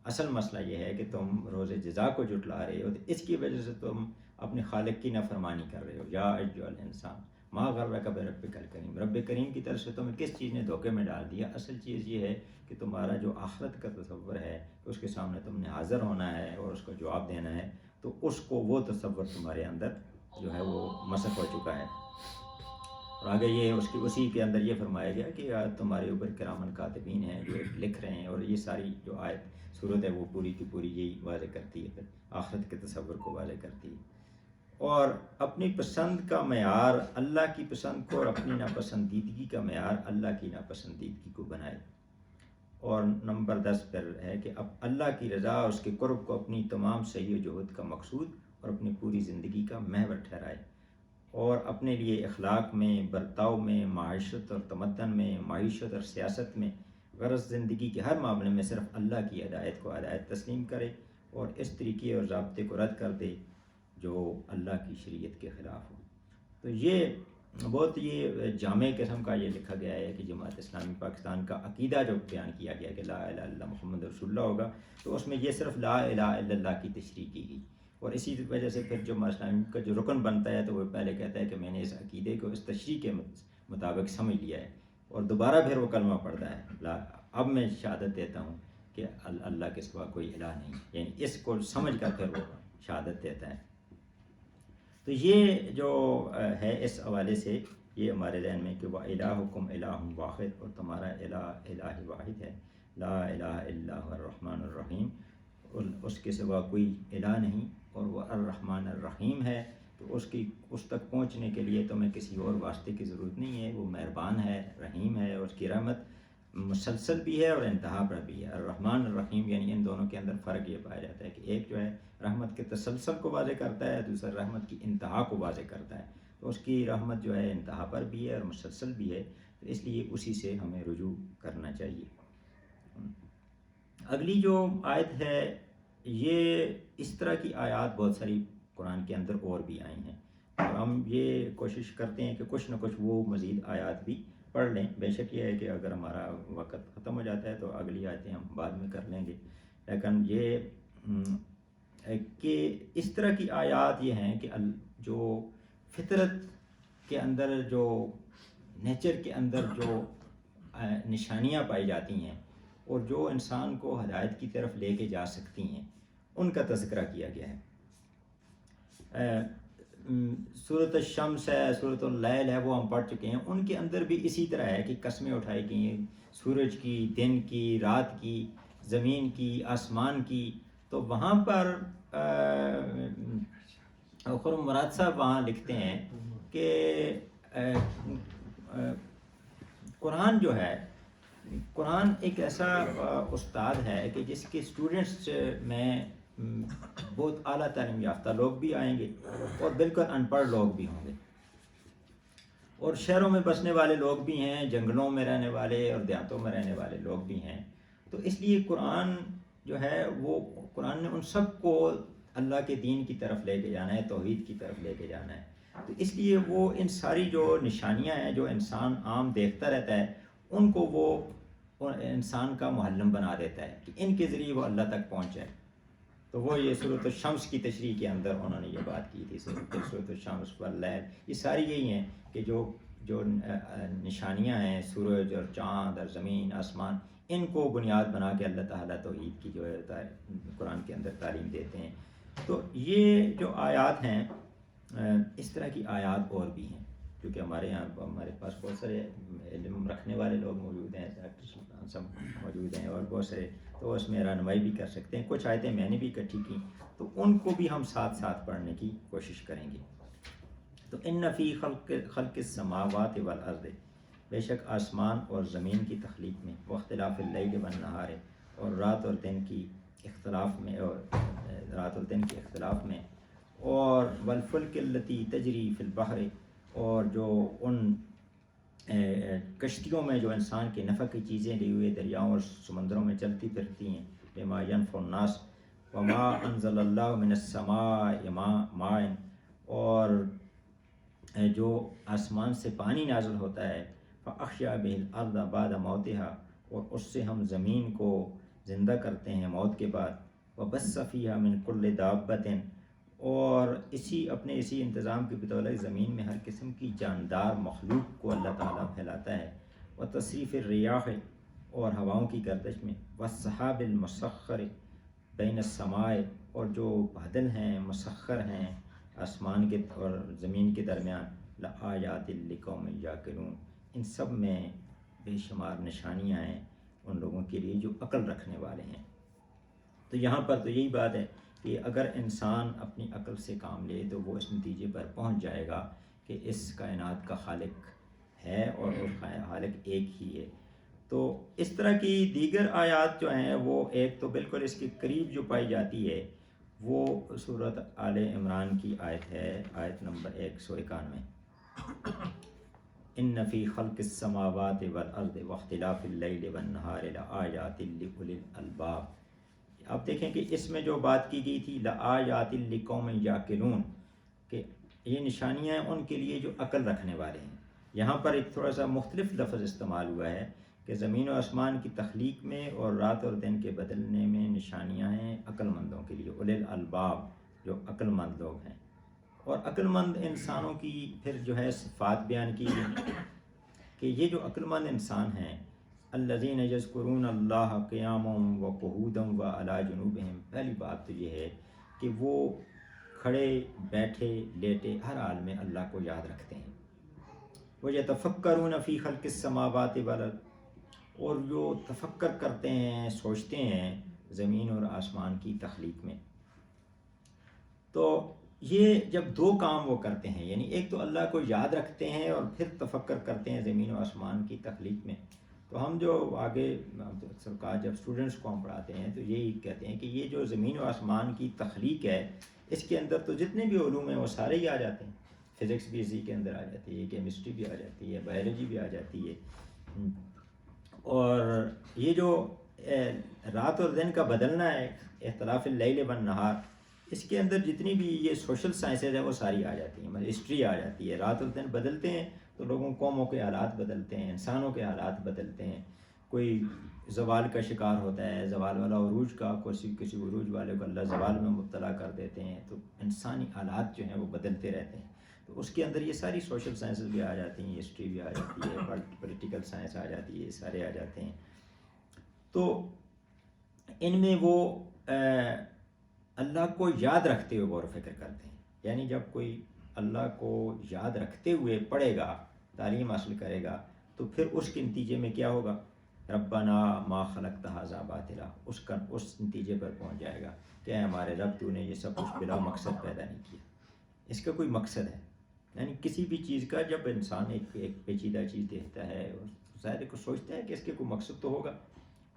اصل مسئلہ یہ ہے کہ تم روز جزا کو جھٹلا رہے ہو، تو اس کی وجہ سے تم اپنے خالق کی نافرمانی کر رہے ہو. یا ایھا الانسان ما غرک بربک الکریم. رب کریم کی طرف سے تمہیں کس چیز نے دھوکے میں ڈال دیا؟ اصل چیز یہ ہے کہ تمہارا جو آخرت کا تصور ہے کہ اس کے سامنے تم نے حاضر ہونا ہے اور اس کا جواب دینا ہے، تو اس کو وہ تصور تمہارے اندر جو ہے وہ مسخ ہو چکا ہے. اور آگے یہ اسی کے اندر یہ فرمایا گیا کہ تمہارے اوپر کرامن کاتبین ہیں جو لکھ رہے ہیں. اور یہ ساری جو آیت صورت ہے وہ پوری کی پوری یہی واضح کرتی ہے، پھر آخرت کے تصور کو واضح کرتی ہے. اور اپنی پسند کا معیار اللہ کی پسند کو اور اپنی ناپسندیدگی کا معیار اللہ کی ناپسندیدگی کو بنائے. اور نمبر 10 پر ہے کہ اب اللہ کی رضا اور اس کے قرب کو اپنی تمام صحیح و جہد کا مقصود اور اپنی پوری زندگی کا محور ٹھہرائے، اور اپنے لیے اخلاق میں، برتاؤ میں، معاشرت اور تمدن میں، معیشت اور سیاست میں، غرض زندگی کے ہر معاملے میں صرف اللہ کی ہدایت کو ہدایت تسلیم کرے اور اس طریقے اور ضابطے کو رد کر دے جو اللہ کی شریعت کے خلاف ہو. تو یہ بہت یہ جامع قسم کا یہ لکھا گیا ہے کہ جماعت اسلامی پاکستان کا عقیدہ جو بیان کیا گیا کہ لا الہ الا اللہ محمد رسول اللہ ہوگا، تو اس میں یہ صرف لا الہ الا اللہ کی تشریح کی گئی. اور اسی وجہ سے پھر جماعت اسلامی کا جو رکن بنتا ہے تو وہ پہلے کہتا ہے کہ میں نے اس عقیدے کو اس تشریح کے مطابق سمجھ لیا ہے، اور دوبارہ پھر وہ کلمہ پڑھتا ہے اب میں شہادت دیتا ہوں کہ اللہ کے سوا کوئی الہ نہیں، یعنی اس کو سمجھ کر پھر وہ شہادت دیتا ہے. تو یہ جو ہے اس حوالے سے یہ ہمارے ذہن میں کہ وَإِلَٰهُكُمْ إِلَٰهٌ واحد، اور تمہارا الہ واحد ہے، لا الہ الا هو الرحمن الرحیم، اور اس کے سوا کوئی الہ نہیں، اور وہ الرحمن الرحیم ہے. تو اس تک پہنچنے کے لیے تمہیں کسی اور واسطے کی ضرورت نہیں ہے. وہ مہربان ہے، رحیم ہے، اور اس کی رحمت مسلسل بھی ہے اور انتہا پر بھی ہے. الرحمن الرحیم یعنی ان دونوں کے اندر فرق یہ پایا جاتا ہے کہ ایک جو ہے رحمت کے تسلسل کو واضح کرتا ہے، دوسرا رحمت کی انتہا کو واضح کرتا ہے. تو اس کی رحمت جو ہے انتہا پر بھی ہے اور مسلسل بھی ہے، تو اس لیے اسی سے ہمیں رجوع کرنا چاہیے. اگلی جو آیت ہے یہ اس طرح کی آیات بہت ساری قرآن کے اندر اور بھی آئی ہیں، اور ہم یہ کوشش کرتے ہیں کہ کچھ نہ کچھ وہ مزید آیات بھی پڑھ لیں. بے شک یہ ہے کہ اگر ہمارا وقت ختم ہو جاتا ہے تو اگلی آیتیں ہم بعد میں کر لیں گے، لیکن یہ کہ اس طرح کی آیات یہ ہیں کہ جو فطرت کے اندر، جو نیچر کے اندر جو نشانیاں پائی جاتی ہیں اور جو انسان کو ہدایت کی طرف لے کے جا سکتی ہیں، ان کا تذکرہ کیا گیا ہے۔ سورۃ الشمس ہے، سورۃ اللیل ہے، وہ ہم پڑھ چکے ہیں، ان کے اندر بھی اسی طرح ہے کہ قسمیں اٹھائی گئی ہیں، سورج کی، دن کی، رات کی، زمین کی، آسمان کی۔ تو وہاں پر خرم مراد صاحب وہاں لکھتے ہیں کہ قرآن جو ہے، قرآن ایک ایسا استاد ہے کہ جس کے اسٹوڈنٹس میں بہت اعلیٰ تعلیم یافتہ لوگ بھی آئیں گے اور بالکل ان پڑھ لوگ بھی ہوں گے، اور شہروں میں بسنے والے لوگ بھی ہیں، جنگلوں میں رہنے والے اور دیہاتوں میں رہنے والے لوگ بھی ہیں۔ تو اس لیے قرآن جو ہے وہ قرآن نے ان سب کو اللہ کے دین کی طرف لے کے جانا ہے، توحید کی طرف لے کے جانا ہے۔ تو اس لیے وہ ان ساری جو نشانیاں ہیں جو انسان عام دیکھتا رہتا ہے، ان کو وہ انسان کا معلم بنا دیتا ہے کہ ان کے ذریعے وہ اللہ تک پہنچے۔ تو وہ یہ سورۃ الشمس کی تشریح کے اندر انہوں نے یہ بات کی تھی، سورۃ الشمس واللیل، یہ ساری یہی ہیں کہ جو نشانیاں ہیں، سورج اور چاند اور زمین، آسمان، ان کو بنیاد بنا کے اللہ تعالیٰ توحید کی جو ہے قرآن کے اندر تعلیم دیتے ہیں۔ تو یہ جو آیات ہیں، اس طرح کی آیات اور بھی ہیں، کیونکہ ہمارے پاس بہت سارے علم رکھنے والے لوگ موجود ہیں، سب موجود ہیں، اور بہت سارے تو اس میں رہنمائی بھی کر سکتے ہیں۔ کچھ آیتیں میں نے بھی اکٹھی کی، تو ان کو بھی ہم ساتھ ساتھ پڑھنے کی کوشش کریں گے۔ تو ان فی خلق السماوات والارض، بے شک آسمان اور زمین کی تخلیق میں، واختلاف اللیل والنہار، اور رات اور دن کی اختلاف میں، اور رات اور دن کے اختلاف میں، اور والفلک التی تجری فی البحر، اور جو ان کشتیوں میں جو انسان کے نفع کی چیزیں لی ہوئے دریاؤں اور سمندروں میں چلتی پھرتی ہیں، بما ینفع الناس وما انزل اللہ من السماء ماء، اور جو آسمان سے پانی نازل ہوتا ہے، فاحیا بہ الارض بعد موتها، اور اس سے ہم زمین کو زندہ کرتے ہیں موت کے بعد، وبث فیہا من کل دابۃ، اور اسی انتظام کی بدولت زمین میں ہر قسم کی جاندار مخلوق کو اللہ تعالیٰ پھیلاتا ہے، وتصریف الریاح، اور ہواؤں کی گردش میں، والسحاب المسخر بین السماء، اور جو بادل ہیں مسخر ہیں آسمان کے اور زمین کے درمیان، لآیات لقوم یعقلون، ان سب میں بے شمار نشانیاں ہیں ان لوگوں کے لیے جو عقل رکھنے والے ہیں۔ تو یہاں پر تو یہی بات ہے کہ اگر انسان اپنی عقل سے کام لے تو وہ اس نتیجے پر پہنچ جائے گا کہ اس کائنات کا خالق ہے اور خالق ایک ہی ہے۔ تو اس طرح کی دیگر آیات جو ہیں وہ ایک تو بالکل اس کے قریب جو پائی جاتی ہے وہ سورۃ آل عمران کی آیت ہے، آیت نمبر 191، ان فی خلق السماوات والارض واختلاف اللیل والنہار لآیات لأولی الالباب۔ آپ دیکھیں کہ اس میں جو بات کی گئی تھی لآیات لقوم یعقلون، کہ یہ نشانیاں ہیں ان کے لیے جو عقل رکھنے والے ہیں۔ یہاں پر ایک تھوڑا سا مختلف لفظ استعمال ہوا ہے کہ زمین و آسمان کی تخلیق میں اور رات اور دن کے بدلنے میں نشانیاں ہیں عقل مندوں کے لیے، اولی الالباب، جو عقل مند لوگ ہیں۔ اور عقل مند انسانوں کی پھر جو ہے صفات بیان کی گئی کہ یہ جو عقل مند انسان ہیں، الذین یذکرون اللہ قیاما وقعودا وعلی جنوبہم، پہلی بات تو یہ ہے کہ وہ کھڑے بیٹھے لیٹے ہر حال میں اللہ کو یاد رکھتے ہیں، ویتفکرون فی خلق السماوات والارض، اور جو تفکر کرتے ہیں، سوچتے ہیں زمین اور آسمان کی تخلیق میں۔ تو یہ جب دو کام وہ کرتے ہیں، یعنی ایک تو اللہ کو یاد رکھتے ہیں اور پھر تفکر کرتے ہیں زمین و آسمان کی تخلیق میں، تو ہم جو آگے اکثر کہا جب اسٹوڈنٹس کو ہم پڑھاتے ہیں تو یہی کہتے ہیں کہ یہ جو زمین و آسمان کی تخلیق ہے، اس کے اندر تو جتنے بھی علوم ہیں وہ سارے ہی آ جاتے ہیں، فزکس بھی اسی کے اندر آ جاتی ہے، کیمسٹری بھی آ جاتی ہے، بایولوجی بھی آ جاتی ہے، اور یہ جو رات اور دن کا بدلنا ہے، اختلاف اللیل والنہار، اس کے اندر جتنی بھی یہ سوشل سائنسز ہیں وہ ساری آ جاتی ہیں، مطلب ہسٹری آ جاتی ہے۔ رات اور دن بدلتے ہیں تو لوگوں قوموں کے حالات بدلتے ہیں، انسانوں کے حالات بدلتے ہیں، کوئی زوال کا شکار ہوتا ہے، زوال والا عروج کا، کسی عروج والے کو اللہ زوال میں مبتلا کر دیتے ہیں، تو انسانی حالات جو ہیں وہ بدلتے رہتے ہیں. تو اس کے اندر یہ ساری سوشل سائنسز بھی آ جاتی ہیں، ہسٹری بھی آ جاتی ہے، پولیٹیکل سائنس آ جاتی ہے، یہ سارے آ جاتے ہیں. تو ان میں وہ اللہ کو یاد رکھتے ہوئے غور و فکر کرتے ہیں. یعنی جب کوئی اللہ کو یاد رکھتے ہوئے پڑھے گا، تعلیم حاصل کرے گا، تو پھر اس کے نتیجے میں کیا ہوگا؟ ربنا ما خلقت ھذا باطلا، اس نتیجے پر پہنچ جائے گا کہ اے ہمارے رب تو نے یہ سب کچھ بلا مقصد پیدا نہیں کیا، اس کا کوئی مقصد ہے. یعنی کسی بھی چیز کا جب انسان ایک پیچیدہ چیز دیکھتا ہے، ظاہر کو سوچتا ہے کہ اس کے کوئی مقصد تو ہوگا.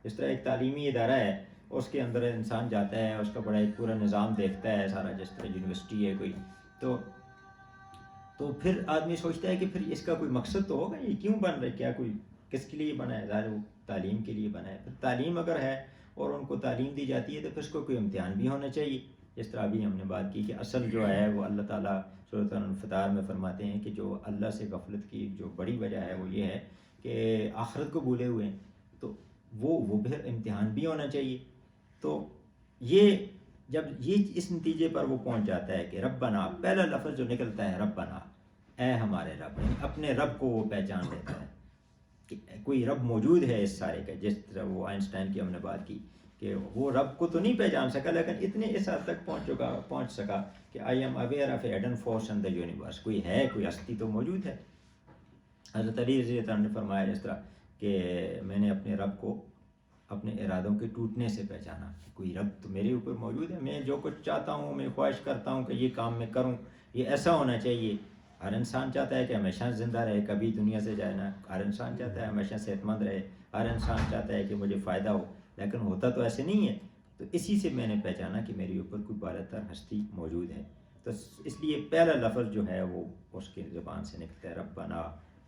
اس طرح ایک تعلیمی ادارہ ہے، اس کے اندر انسان جاتا ہے، اس کا بڑا ایک پورا نظام دیکھتا ہے سارا، جس طرح یونیورسٹی ہے کوئی، تو پھر آدمی سوچتا ہے کہ پھر اس کا کوئی مقصد تو ہوگا، یہ کیوں بن رہا ہے، کیا کوئی کس کے لیے بنا ہے؟ ظاہر وہ تعلیم کے لیے بنا ہے. پھر تعلیم اگر ہے اور ان کو تعلیم دی جاتی ہے تو پھر اس کو کوئی امتحان بھی ہونا چاہیے. جس طرح ابھی ہم نے بات کی کہ اصل جو ہے وہ اللہ تعالیٰ سورۃ الانفطار میں فرماتے ہیں کہ جو اللہ سے غفلت کی جو بڑی وجہ ہے وہ یہ ہے کہ آخرت کو بھولے ہوئے ہیں، تو وہ پھر امتحان بھی ہونا چاہیے. تو یہ جب یہ اس نتیجے پر وہ پہنچ جاتا ہے کہ ربنا، پہلا لفظ جو نکلتا ہے ربنا، اے ہمارے رب، یعنی اپنے رب کو وہ پہچان لیتا ہے کہ کوئی رب موجود ہے اس سارے کا. جس طرح وہ آئنسٹائن کی ہم نے بات کی کہ وہ رب کو تو نہیں پہچان سکا، لیکن اتنے اس حد تک پہنچ سکا کہ I am aware of a hidden force in the universe, کوئی ہے، کوئی ہستی تو موجود ہے. حضرت علی رضی اللہ عنہ نے فرمایا جس طرح کہ میں نے اپنے رب کو اپنے ارادوں کے ٹوٹنے سے پہچانا، کوئی رب تو میرے اوپر موجود ہے، میں جو کچھ چاہتا ہوں، میں خواہش کرتا ہوں کہ یہ کام میں کروں، یہ ایسا ہونا چاہیے. ہر انسان چاہتا ہے کہ ہمیشہ زندہ رہے، کبھی دنیا سے جائے نہ. ہر انسان چاہتا ہے ہمیشہ صحت مند رہے، ہر انسان چاہتا ہے کہ مجھے فائدہ ہو، لیکن ہوتا تو ایسے نہیں ہے. تو اسی سے میں نے پہچانا کہ میرے اوپر کوئی بالا تر ہستی موجود ہے. تو اس لیے پہلا لفظ جو ہے وہ اس کے زبان سے نکلتا ہے ربنا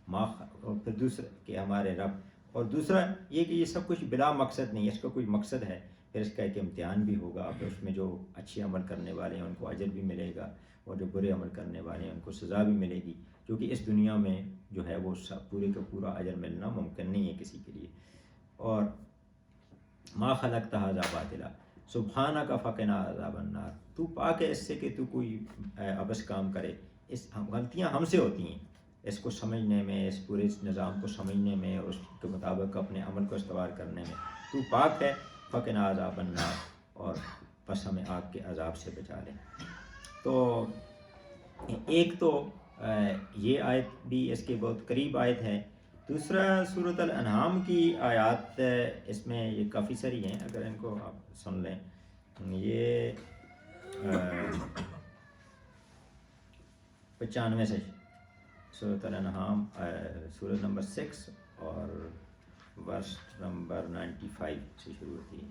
ما، اور پھر دوسرا کہ ہمارے رب، اور دوسرا یہ کہ یہ سب کچھ بلا مقصد نہیں، اس کا کوئی مقصد ہے. پھر اس کا ایک امتحان بھی ہوگا، پھر اس میں جو اچھے عمل کرنے والے ہیں ان کو اجر بھی ملے گا، اور جو برے عمل کرنے والے ہیں ان کو سزا بھی ملے گی، جو کہ اس دنیا میں جو ہے وہ پورے کا پورا اجر ملنا ممکن نہیں ہے کسی کے لیے. اور ما خلقت ھذا باطلا سبحانک فقنا عذاب النار، تو پاک ہے اس سے کہ تو کوئی عبث کام کرے. غلطیاں ہم سے ہوتی ہیں اس کو سمجھنے میں، اس پورے نظام کو سمجھنے میں، اور اس کے مطابق اپنے عمل کو استوار کرنے میں. تو پاک ہے، فقنا عذاب النار، اور بس ہمیں آگ کے عذاب سے بچا لیں. تو ایک تو یہ آیت بھی اس کے بہت قریب آیت ہے. دوسرا سورۃ الانعام کی آیات، اس میں یہ کافی ساری ہیں، اگر ان کو آپ سن لیں. یہ 95 سے سورۃ الانعام سورۃ نمبر 6 اور ورس نمبر 95 سے شروع ہوتی ہے.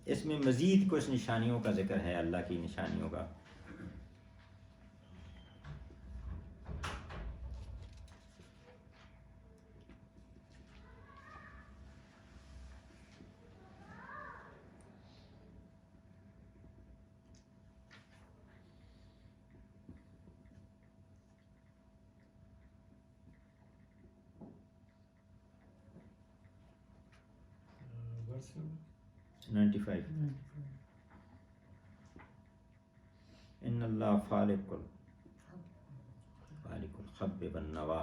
اس میں مزید کچھ نشانیوں کا ذکر ہے، اللہ کی نشانیوں کا. ورس نمبر 95 ان اللہ فالق الحب والنوا.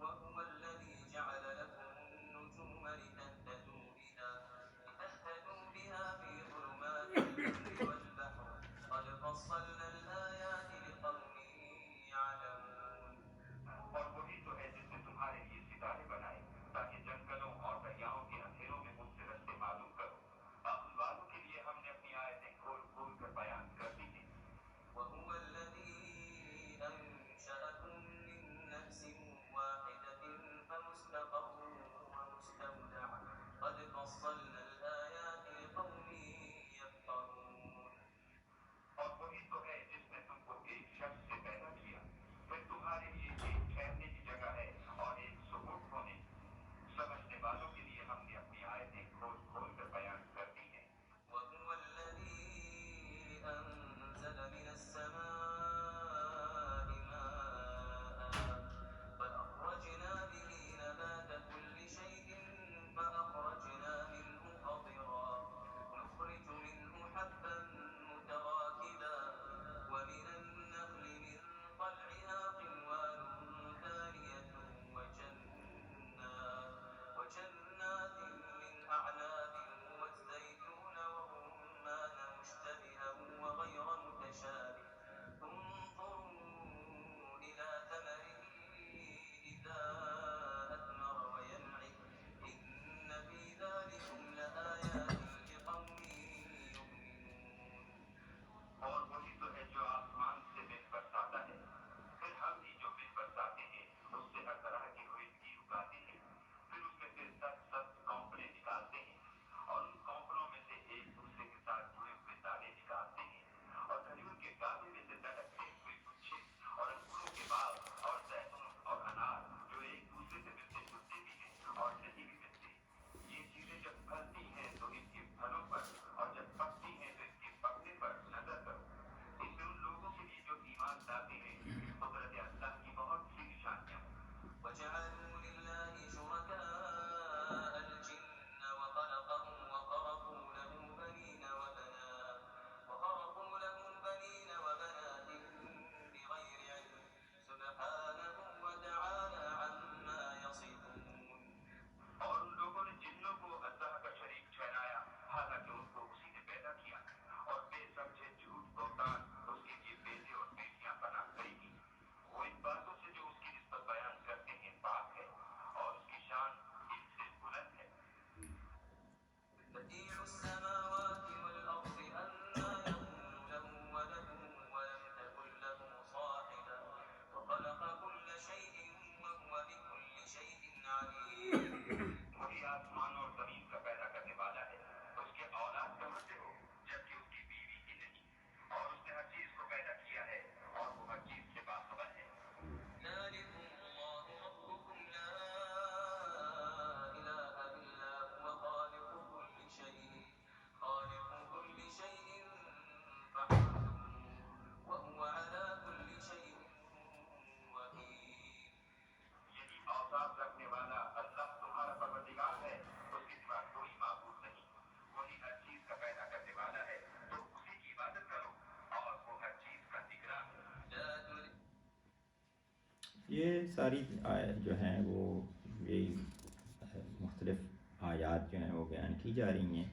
وهو الذي جعل لكم النجوم لتهتدوا بها في ظلمات البر والبحر قد فصلنا الآيات لقوم يعلمون। اور وہی تو ہے جس نے تمہارے لیے ستارے بنائے تاکہ جنگلوں اور دریاؤں کے اندھیروں میں مجھ سے رستے معلوم کرو۔ عقل والوں کے لیے ہم نے اپنی آیتیں کھول کھول کر بیان کر دی ہیں۔ وهو الذي أنشأكم من نفس واحدة فمستقر ومستودع قد فصلنا الآيات لقوم يفقهون۔ اور وہی تو ہے جس نے تم کو ایک شخص سے پیدا کیا پھر تمہارے لیے ایک ٹھہرنے کی جگہ ہے اور ایک سکوت ہونے۔ سمجھنے والوں کے لیے ہم نے اپنی آیتیں کھول کھول کر بیان کر دی ہیں۔ وهو الذي أنزل من السماء ماء فأخرجنا به نبات كل شيء فأخرجنا منه خضرا نخرج منه حبا متراكبا ومن النخل من طلعها قنوان دانية وجنات من أعناب والزيتون والرمان مشتبها وغير متشابه انظروا إلى ثمره إذا أثمر وينعم إن في ذلكم لآيات لقوم يؤمنون۔ اور وہی تو ہے جو آسمان سے مل برساتا ہے پھر ہم بھی جو مل برساتے ہیں اس سے ہر طرح کی روئندگی اگاتے ہیں پھر اس میں سے سبز کونپلیں نکالتے ہیں اور ان کونپلوں میں سے ایک دوسرے کے ساتھ جڑے ہوئے دانے نکالتے ہیں اور کھجور کے گانے میں سے لٹکتے ہوئے گچھے اور انگوروں کے باغ اور زیتون اور انار جو ایک دوسرے سے ملتے جلتے بھی ہیں اور نہیں بھی ملتے۔ یہ چیزیں جب پھلتی ہیں تو ان کے پھلوں پر اور جب پکتی ہیں تو ان کے پکنے پر نظر کرو۔ اس سے ان لوگوں کے لیے جو ایمان لاتے ہیں قدرت اللہ کی بہت سی نشانیاں ہیں۔ وجعلوا لله شركاء الجن وخلقهم وخرقوا له بنين وبنات بغير علم سبحانه وتعالى عما يصفون۔ اور ان لوگوں نے جنوں کو اللہ کا شریک ٹھہرایا حالانکہ ان کو اسی نے پیدا کیا اور بے سمجھے جھوٹ بہتان اس کے لیے بیٹے اور بیٹیاں بنا خریدی۔ وہ ان باتوں سے جو اس کی نسبت بیان کرتے ہیں پاک ہے اور اس کی شان ان سے بلند ہے۔ بديع السماوات والأرض أنى يكون له ولد ولم تكن له صاحبة وخلق كل شيء وهو بكل شيء عليم۔ وہی آسمان اور زمین کا پیدا کرنے والا ہے اس کے اولاد کہاں سے ہو جبکہ اس کی بیوی ہی نہیں اور اس نے ہر چیز کو پیدا کیا ہے اور وہ ہر چیز سے باخبر ہے۔ ذلكم الله ربكم لا إله إلا هو خالق كل شيء فاعبدوه وهو على كل شيء وكيل۔ یہی اوصاف رکھنے والا اللہ تمہارا پروردگار ہے اس کے سوا کوئی معبود نہیں۔ وہی ہر چیز کا پیدا کرنے والا ہے تو اسی کی عبادت کرو اور وہ ہر چیز کا نگراں ہے۔ یہ ساری جو ہیں وہ یہی مختلف آیات جو ہیں وہ بیان کی جا رہی ہیں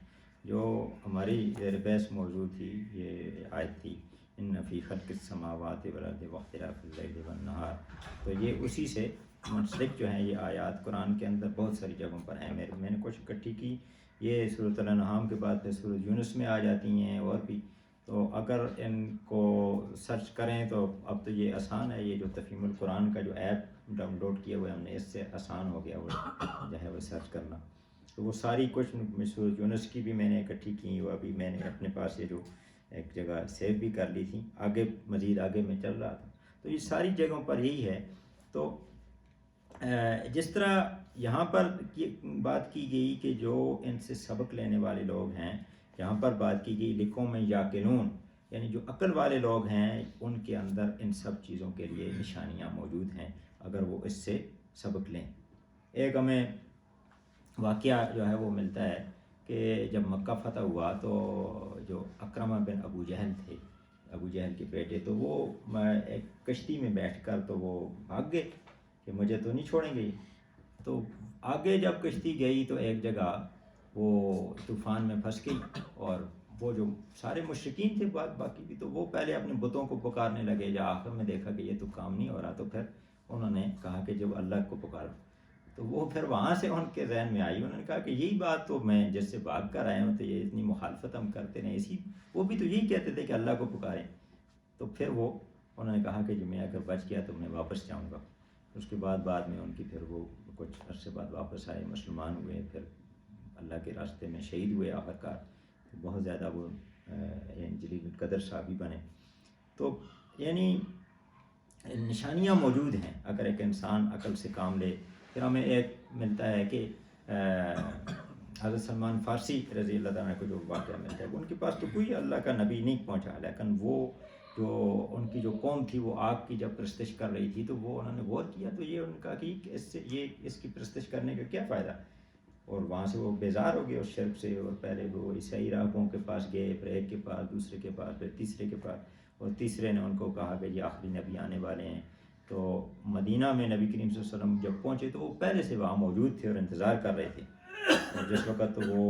جو ہماری زیر بحث موجود تھی۔ یہ آیت تھی ان فی خلق السماوات والارض واختلاف اللیل والنہار، تو یہ اسی سے منسلک جو ہیں یہ آیات قرآن کے اندر بہت ساری جگہوں پر ہیں۔ میں نے کوشش اکٹھی کی، یہ سورۃ الانعام کے بعد پھر سورۃ یونس میں آ جاتی ہیں اور بھی، تو اگر ان کو سرچ کریں تو اب تو یہ آسان ہے، یہ جو تفہیم القرآن کا جو ایپ ڈاؤن لوڈ کیا ہوا ہے ہم نے، اس سے آسان ہو گیا وہ جو ہے وہ سرچ کرنا۔ تو وہ ساری کچھ سورۃ یونس کی بھی میں نے اکٹھی کی، وہ ابھی میں نے اپنے پاس یہ جو ایک جگہ سیو بھی کر لی تھی، آگے مزید آگے میں چل رہا تھا، تو یہ ساری جگہوں پر یہی ہے۔ تو جس طرح یہاں پر بات کی گئی کہ جو ان سے سبق لینے والے لوگ ہیں، یہاں پر بات کی گئی لقوم یعقلون، یعنی جو عقل والے لوگ ہیں ان کے اندر ان سب چیزوں کے لیے نشانیاں موجود ہیں اگر وہ اس سے سبق لیں۔ ایک ہمیں واقعہ جو ہے وہ ملتا ہے کہ جب مکہ فتح ہوا تو جو اکرمہ بن ابو جہل تھے، ابو جہل کے بیٹے، تو وہ ایک کشتی میں بیٹھ کر تو وہ بھاگ گئے کہ مجھے تو نہیں چھوڑیں گے۔ تو آگے جب کشتی گئی تو ایک جگہ وہ طوفان میں پھنس گئی، اور وہ جو سارے مشرکین تھے باقی بھی، تو وہ پہلے اپنے بتوں کو پکارنے لگے، جا آخر میں دیکھا کہ یہ تو کام نہیں ہو رہا، تو پھر انہوں نے کہا کہ جب اللہ کو پکارو، تو وہ پھر وہاں سے ان کے ذہن میں آئی، انہوں نے کہا کہ یہی بات تو میں جس سے بھاگ کر آئے ہوں، تو یہ اتنی مخالفت ہم کرتے رہے، وہ بھی تو یہی کہتے تھے کہ اللہ کو پکاریں۔ تو پھر وہ انہوں نے کہا کہ جو میں اگر بچ گیا تو میں واپس جاؤں گا۔ اس کے بعد میں ان کی پھر وہ کچھ عرصے بعد واپس آئے، مسلمان ہوئے، پھر اللہ کے راستے میں شہید ہوئے آخرکار، بہت زیادہ وہ جلیل القدر صحابی بنے۔ تو یعنی نشانیاں موجود ہیں اگر ایک انسان عقل سے کام لے۔ پھر ہمیں ایک ملتا ہے کہ حضرت سلمان فارسی رضی اللہ عنہ کو جو واقعہ ملتا ہے، ان کے پاس تو کوئی اللہ کا نبی نہیں پہنچا، لیکن وہ جو ان کی جو قوم تھی وہ آگ کی جب پرستش کر رہی تھی، تو وہ انہوں نے غور کیا، تو یہ ان کا کہ اس کی پرستش کرنے کا کیا فائدہ، اور وہاں سے وہ بیزار ہو گئے اس شرک سے، اور پہلے وہ عیسائی راہبوں کے پاس گئے، پھر ایک کے پاس، دوسرے کے پاس، پھر تیسرے کے پاس، اور تیسرے نے ان کو کہا کہ یہ آخری نبی آنے والے ہیں۔ تو مدینہ میں نبی کریم صلی اللہ علیہ وسلم جب پہنچے تو وہ پہلے سے وہاں موجود تھے اور انتظار کر رہے تھے، اور جس وقت وہ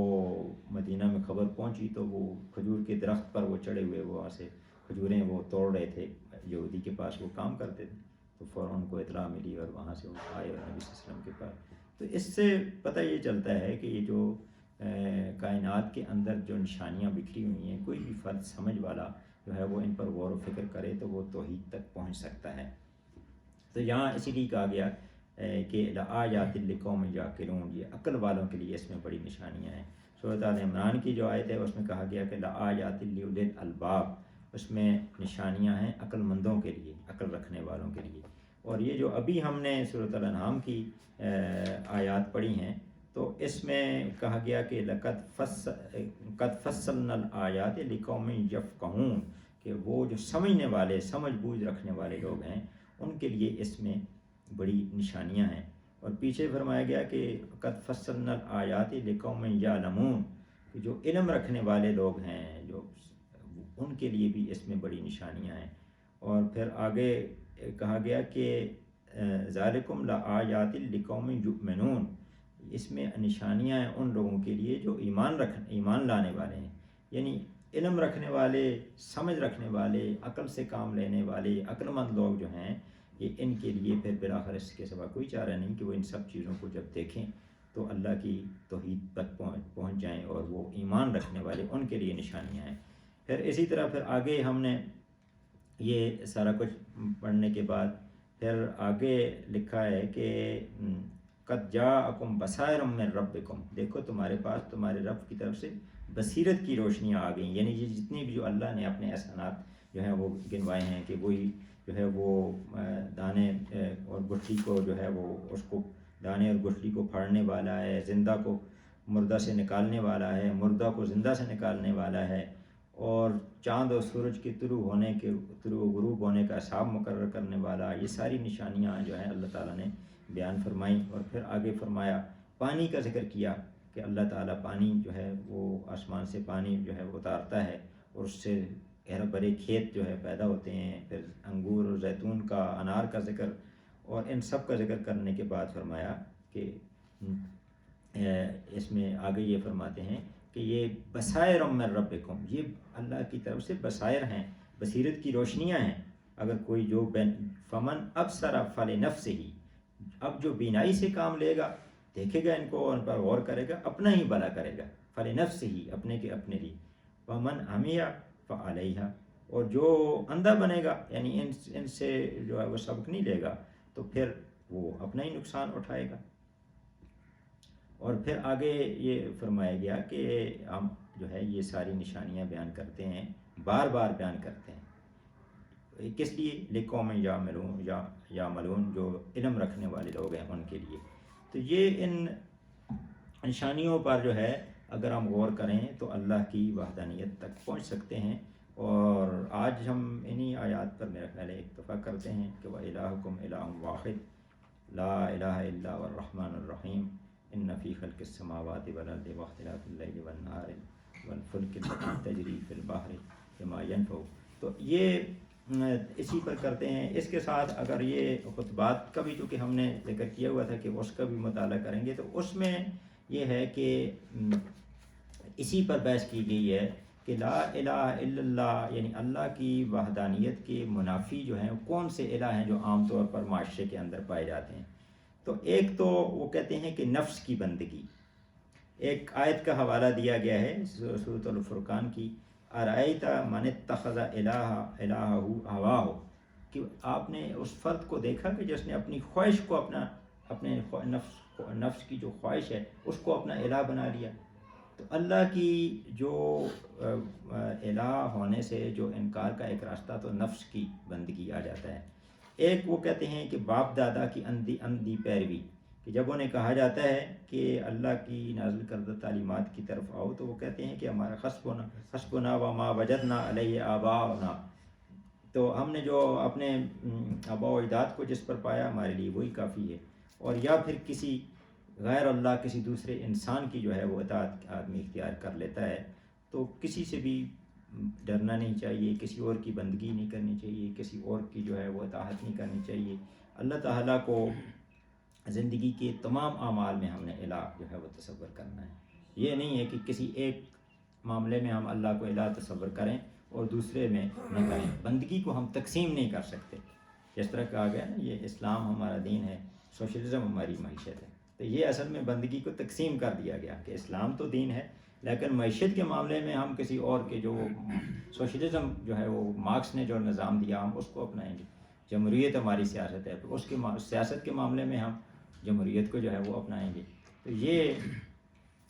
مدینہ میں خبر پہنچی تو وہ کھجور کے درخت پر وہ چڑھے ہوئے، وہ وہاں سے کھجوریں وہ توڑ رہے تھے، یہودی کے پاس وہ کام کرتے تھے، تو فوراً ان کو اطلاع ملی اور وہاں سے وہ آئے نبی صلی اللہ علیہ وسلم کے پاس۔ تو اس سے پتہ یہ چلتا ہے کہ یہ جو کائنات کے اندر جو نشانیاں بکھری ہوئی ہیں، کوئی بھی فرد سمجھ والا جو ہے وہ ان پر غور و فکر کرے تو وہ توحید تک پہنچ سکتا ہے۔ تو یہاں اسی لیے کہا گیا کہ لآیات لقوم یعقلون، یہ عقل والوں کے لیے اس میں بڑی نشانیاں ہیں۔ سورۃ آل عمران کی جو آیت ہے اس میں کہا گیا کہ لآیات لأولی الالباب، اس میں نشانیاں ہیں عقل مندوں کے لیے، عقل رکھنے والوں کے لیے۔ اور یہ جو ابھی ہم نے سورۃ الانعام کی آیات پڑھی ہیں، تو اس میں کہا گیا کہ قد فصلنا الآیات لقوم یفقہون، کہ وہ جو سمجھنے والے، سمجھ بوجھ رکھنے والے لوگ ہیں، ان کے لیے اس میں بڑی نشانیاں ہیں۔ اور پیچھے فرمایا گیا کہ قد فصلنا الآیات لقوم یعلمون، کہ جو علم رکھنے والے لوگ ہیں، جو ان کے لیے بھی اس میں بڑی نشانیاں ہیں۔ اور پھر آگے کہا گیا کہ ذالکم لآیات لقوم یؤمنون، اس میں نشانیاں ہیں ان لوگوں کے لیے جو ایمان لانے والے ہیں، یعنی علم رکھنے والے، سمجھ رکھنے والے، عقل سے کام لینے والے، عقل مند لوگ جو ہیں، یہ ان کے لیے پھر بالآخر اس کے سوا کوئی چارہ نہیں کہ وہ ان سب چیزوں کو جب دیکھیں تو اللہ کی توحید تک پہنچ جائیں، اور وہ ایمان رکھنے والے، ان کے لیے نشانیاں ہیں۔ پھر اسی طرح پھر آگے ہم نے یہ سارا کچھ پڑھنے کے بعد پھر آگے لکھا ہے کہ قد جاءکم بصائر من ربکم، دیکھو تمہارے پاس تمہارے رب کی طرف سے بصیرت کی روشنیاں آ گئیں، یعنی یہ جتنی بھی جو اللہ نے اپنے احسانات جو ہیں وہ گنوائے ہیں، کہ وہی جو ہے وہ دانے اور گٹھلی کو جو ہے وہ اس کو دانے اور گٹھلی کو پھاڑنے والا ہے، زندہ کو مردہ سے نکالنے والا ہے، مردہ کو زندہ سے نکالنے والا ہے، اور چاند اور سورج کے طلوع و غروب ہونے کا حساب مقرر کرنے والا، یہ ساری نشانیاں جو ہیں اللہ تعالیٰ نے بیان فرمائی۔ اور پھر آگے فرمایا، پانی کا ذکر کیا کہ اللہ تعالیٰ پانی جو ہے وہ آسمان سے پانی جو ہے وہ اتارتا ہے، اور اس سے بڑے کھیت جو ہے پیدا ہوتے ہیں۔ پھر انگور اور زیتون کا، انار کا ذکر، اور ان سب کا ذکر کرنے کے بعد فرمایا کہ اس میں آگے یہ فرماتے ہیں کہ یہ بصائر من ربکم، یہ اللہ کی طرف سے بصائر ہیں، بصیرت کی روشنیاں ہیں۔ اگر کوئی جو فمن ابصر فلنفسہ، اب جو بینائی سے کام لے گا، دیکھے گا ان کو اور ان پر غور کرے گا، اپنا ہی بھلا کرے گا، فلنفسہ، اپنے کے اپنے لیے، ومن عمی فعلیہا، اور جو اندھا بنے گا، یعنی ان سے جو ہے وہ سبق نہیں لے گا، تو پھر وہ اپنا ہی نقصان اٹھائے گا۔ اور پھر آگے یہ فرمایا گیا کہ ہم جو ہے یہ ساری نشانیاں بیان کرتے ہیں، بار بار بیان کرتے ہیں، کس لیے؟ لقوم یعملون، جو علم رکھنے والے لوگ ہیں ان کے لیے۔ تو یہ ان نشانیوں پر جو ہے اگر ہم غور کریں تو اللہ کی وحدانیت تک پہنچ سکتے ہیں۔ اور آج ہم انہی آیات پر میرا خیال ہے اکتفا کرتے ہیں کہ وَإِلَٰهُكُمْ إِلَٰهٌ وَاحِدٌ، لا الہ الا هو الرحمن الرحیم ان فی خلق السماوات والارض واختلاف اللیل والنہار والفلک التي تجری فی البحر بما ينفع. تو یہ اسی پر کرتے ہیں. اس کے ساتھ اگر یہ خطبات کا بھی چونکہ ہم نے ذکر کیا ہوا تھا کہ اس کا بھی مطالعہ کریں گے، تو اس میں یہ ہے کہ اسی پر بحث کی گئی ہے کہ لا الہ الا اللہ یعنی اللہ کی وحدانیت کے منافی جو ہیں کون سے الہ ہیں جو عام طور پر معاشرے کے اندر پائے جاتے ہیں. تو ایک تو وہ کہتے ہیں کہ نفس کی بندگی. ایک آیت کا حوالہ دیا گیا ہے سورۃ الفرقان کی، ارأیت من اتخذ الہہ ہواہ، کہ آپ نے اس فرد کو دیکھا کہ جس نے اپنی خواہش کو اپنے نفس کی جو خواہش ہے اس کو اپنا الہ بنا لیا. تو اللہ کی جو الہ ہونے سے جو انکار کا ایک راستہ تو نفس کی بندگی آ جاتا ہے. ایک وہ کہتے ہیں کہ باپ دادا کی اندھی پیروی، کہ جب انہیں کہا جاتا ہے کہ اللہ کی نازل کردہ تعلیمات کی طرف آؤ تو وہ کہتے ہیں کہ ہمارا حسبنا وما وجدنا علیہ آباؤنا، تو ہم نے جو اپنے آباء و اجداد کو جس پر پایا ہمارے لیے وہی کافی ہے. اور یا پھر کسی غیر اللہ کسی دوسرے انسان کی جو ہے وہ اطاعت آدمی اختیار کر لیتا ہے. تو کسی سے بھی ڈرنا نہیں چاہیے، کسی اور کی بندگی نہیں کرنی چاہیے، کسی اور کی جو ہے وہ اطاعت نہیں کرنی چاہیے. اللہ تعالیٰ کو زندگی کے تمام اعمال میں ہم نے الہ جو ہے وہ تصور کرنا ہے. یہ نہیں ہے کہ کسی ایک معاملے میں ہم اللہ کو الہ تصور کریں اور دوسرے میں نہ کریں. بندگی کو ہم تقسیم نہیں کر سکتے. جس طرح کہا گیا نا یہ اسلام ہمارا دین ہے، سوشلزم ہماری معیشت ہے. تو یہ اصل میں بندگی کو تقسیم کر دیا گیا کہ اسلام تو دین ہے لیکن معیشت کے معاملے میں ہم کسی اور کے جو سوشلزم جو ہے وہ مارکس نے جو نظام دیا ہم اس کو اپنائیں گے. جمہوریت ہماری سیاست ہے تو اس کے سیاست کے معاملے میں ہم جمہوریت کو جو ہے وہ اپنائیں گے. تو یہ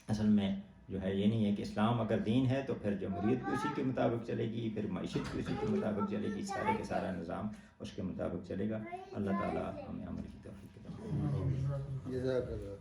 اصل میں جو ہے یہ نہیں ہے کہ اسلام اگر دین ہے تو پھر جمہوریت بھی اسی کے مطابق چلے گی، پھر معیشت بھی اسی کے مطابق چلے گی، سارے کے سارا نظام اس کے مطابق چلے گا. اللہ تعالیٰ ہمیں عمل کی توفیق عطا فرمائے. جزاک اللہ.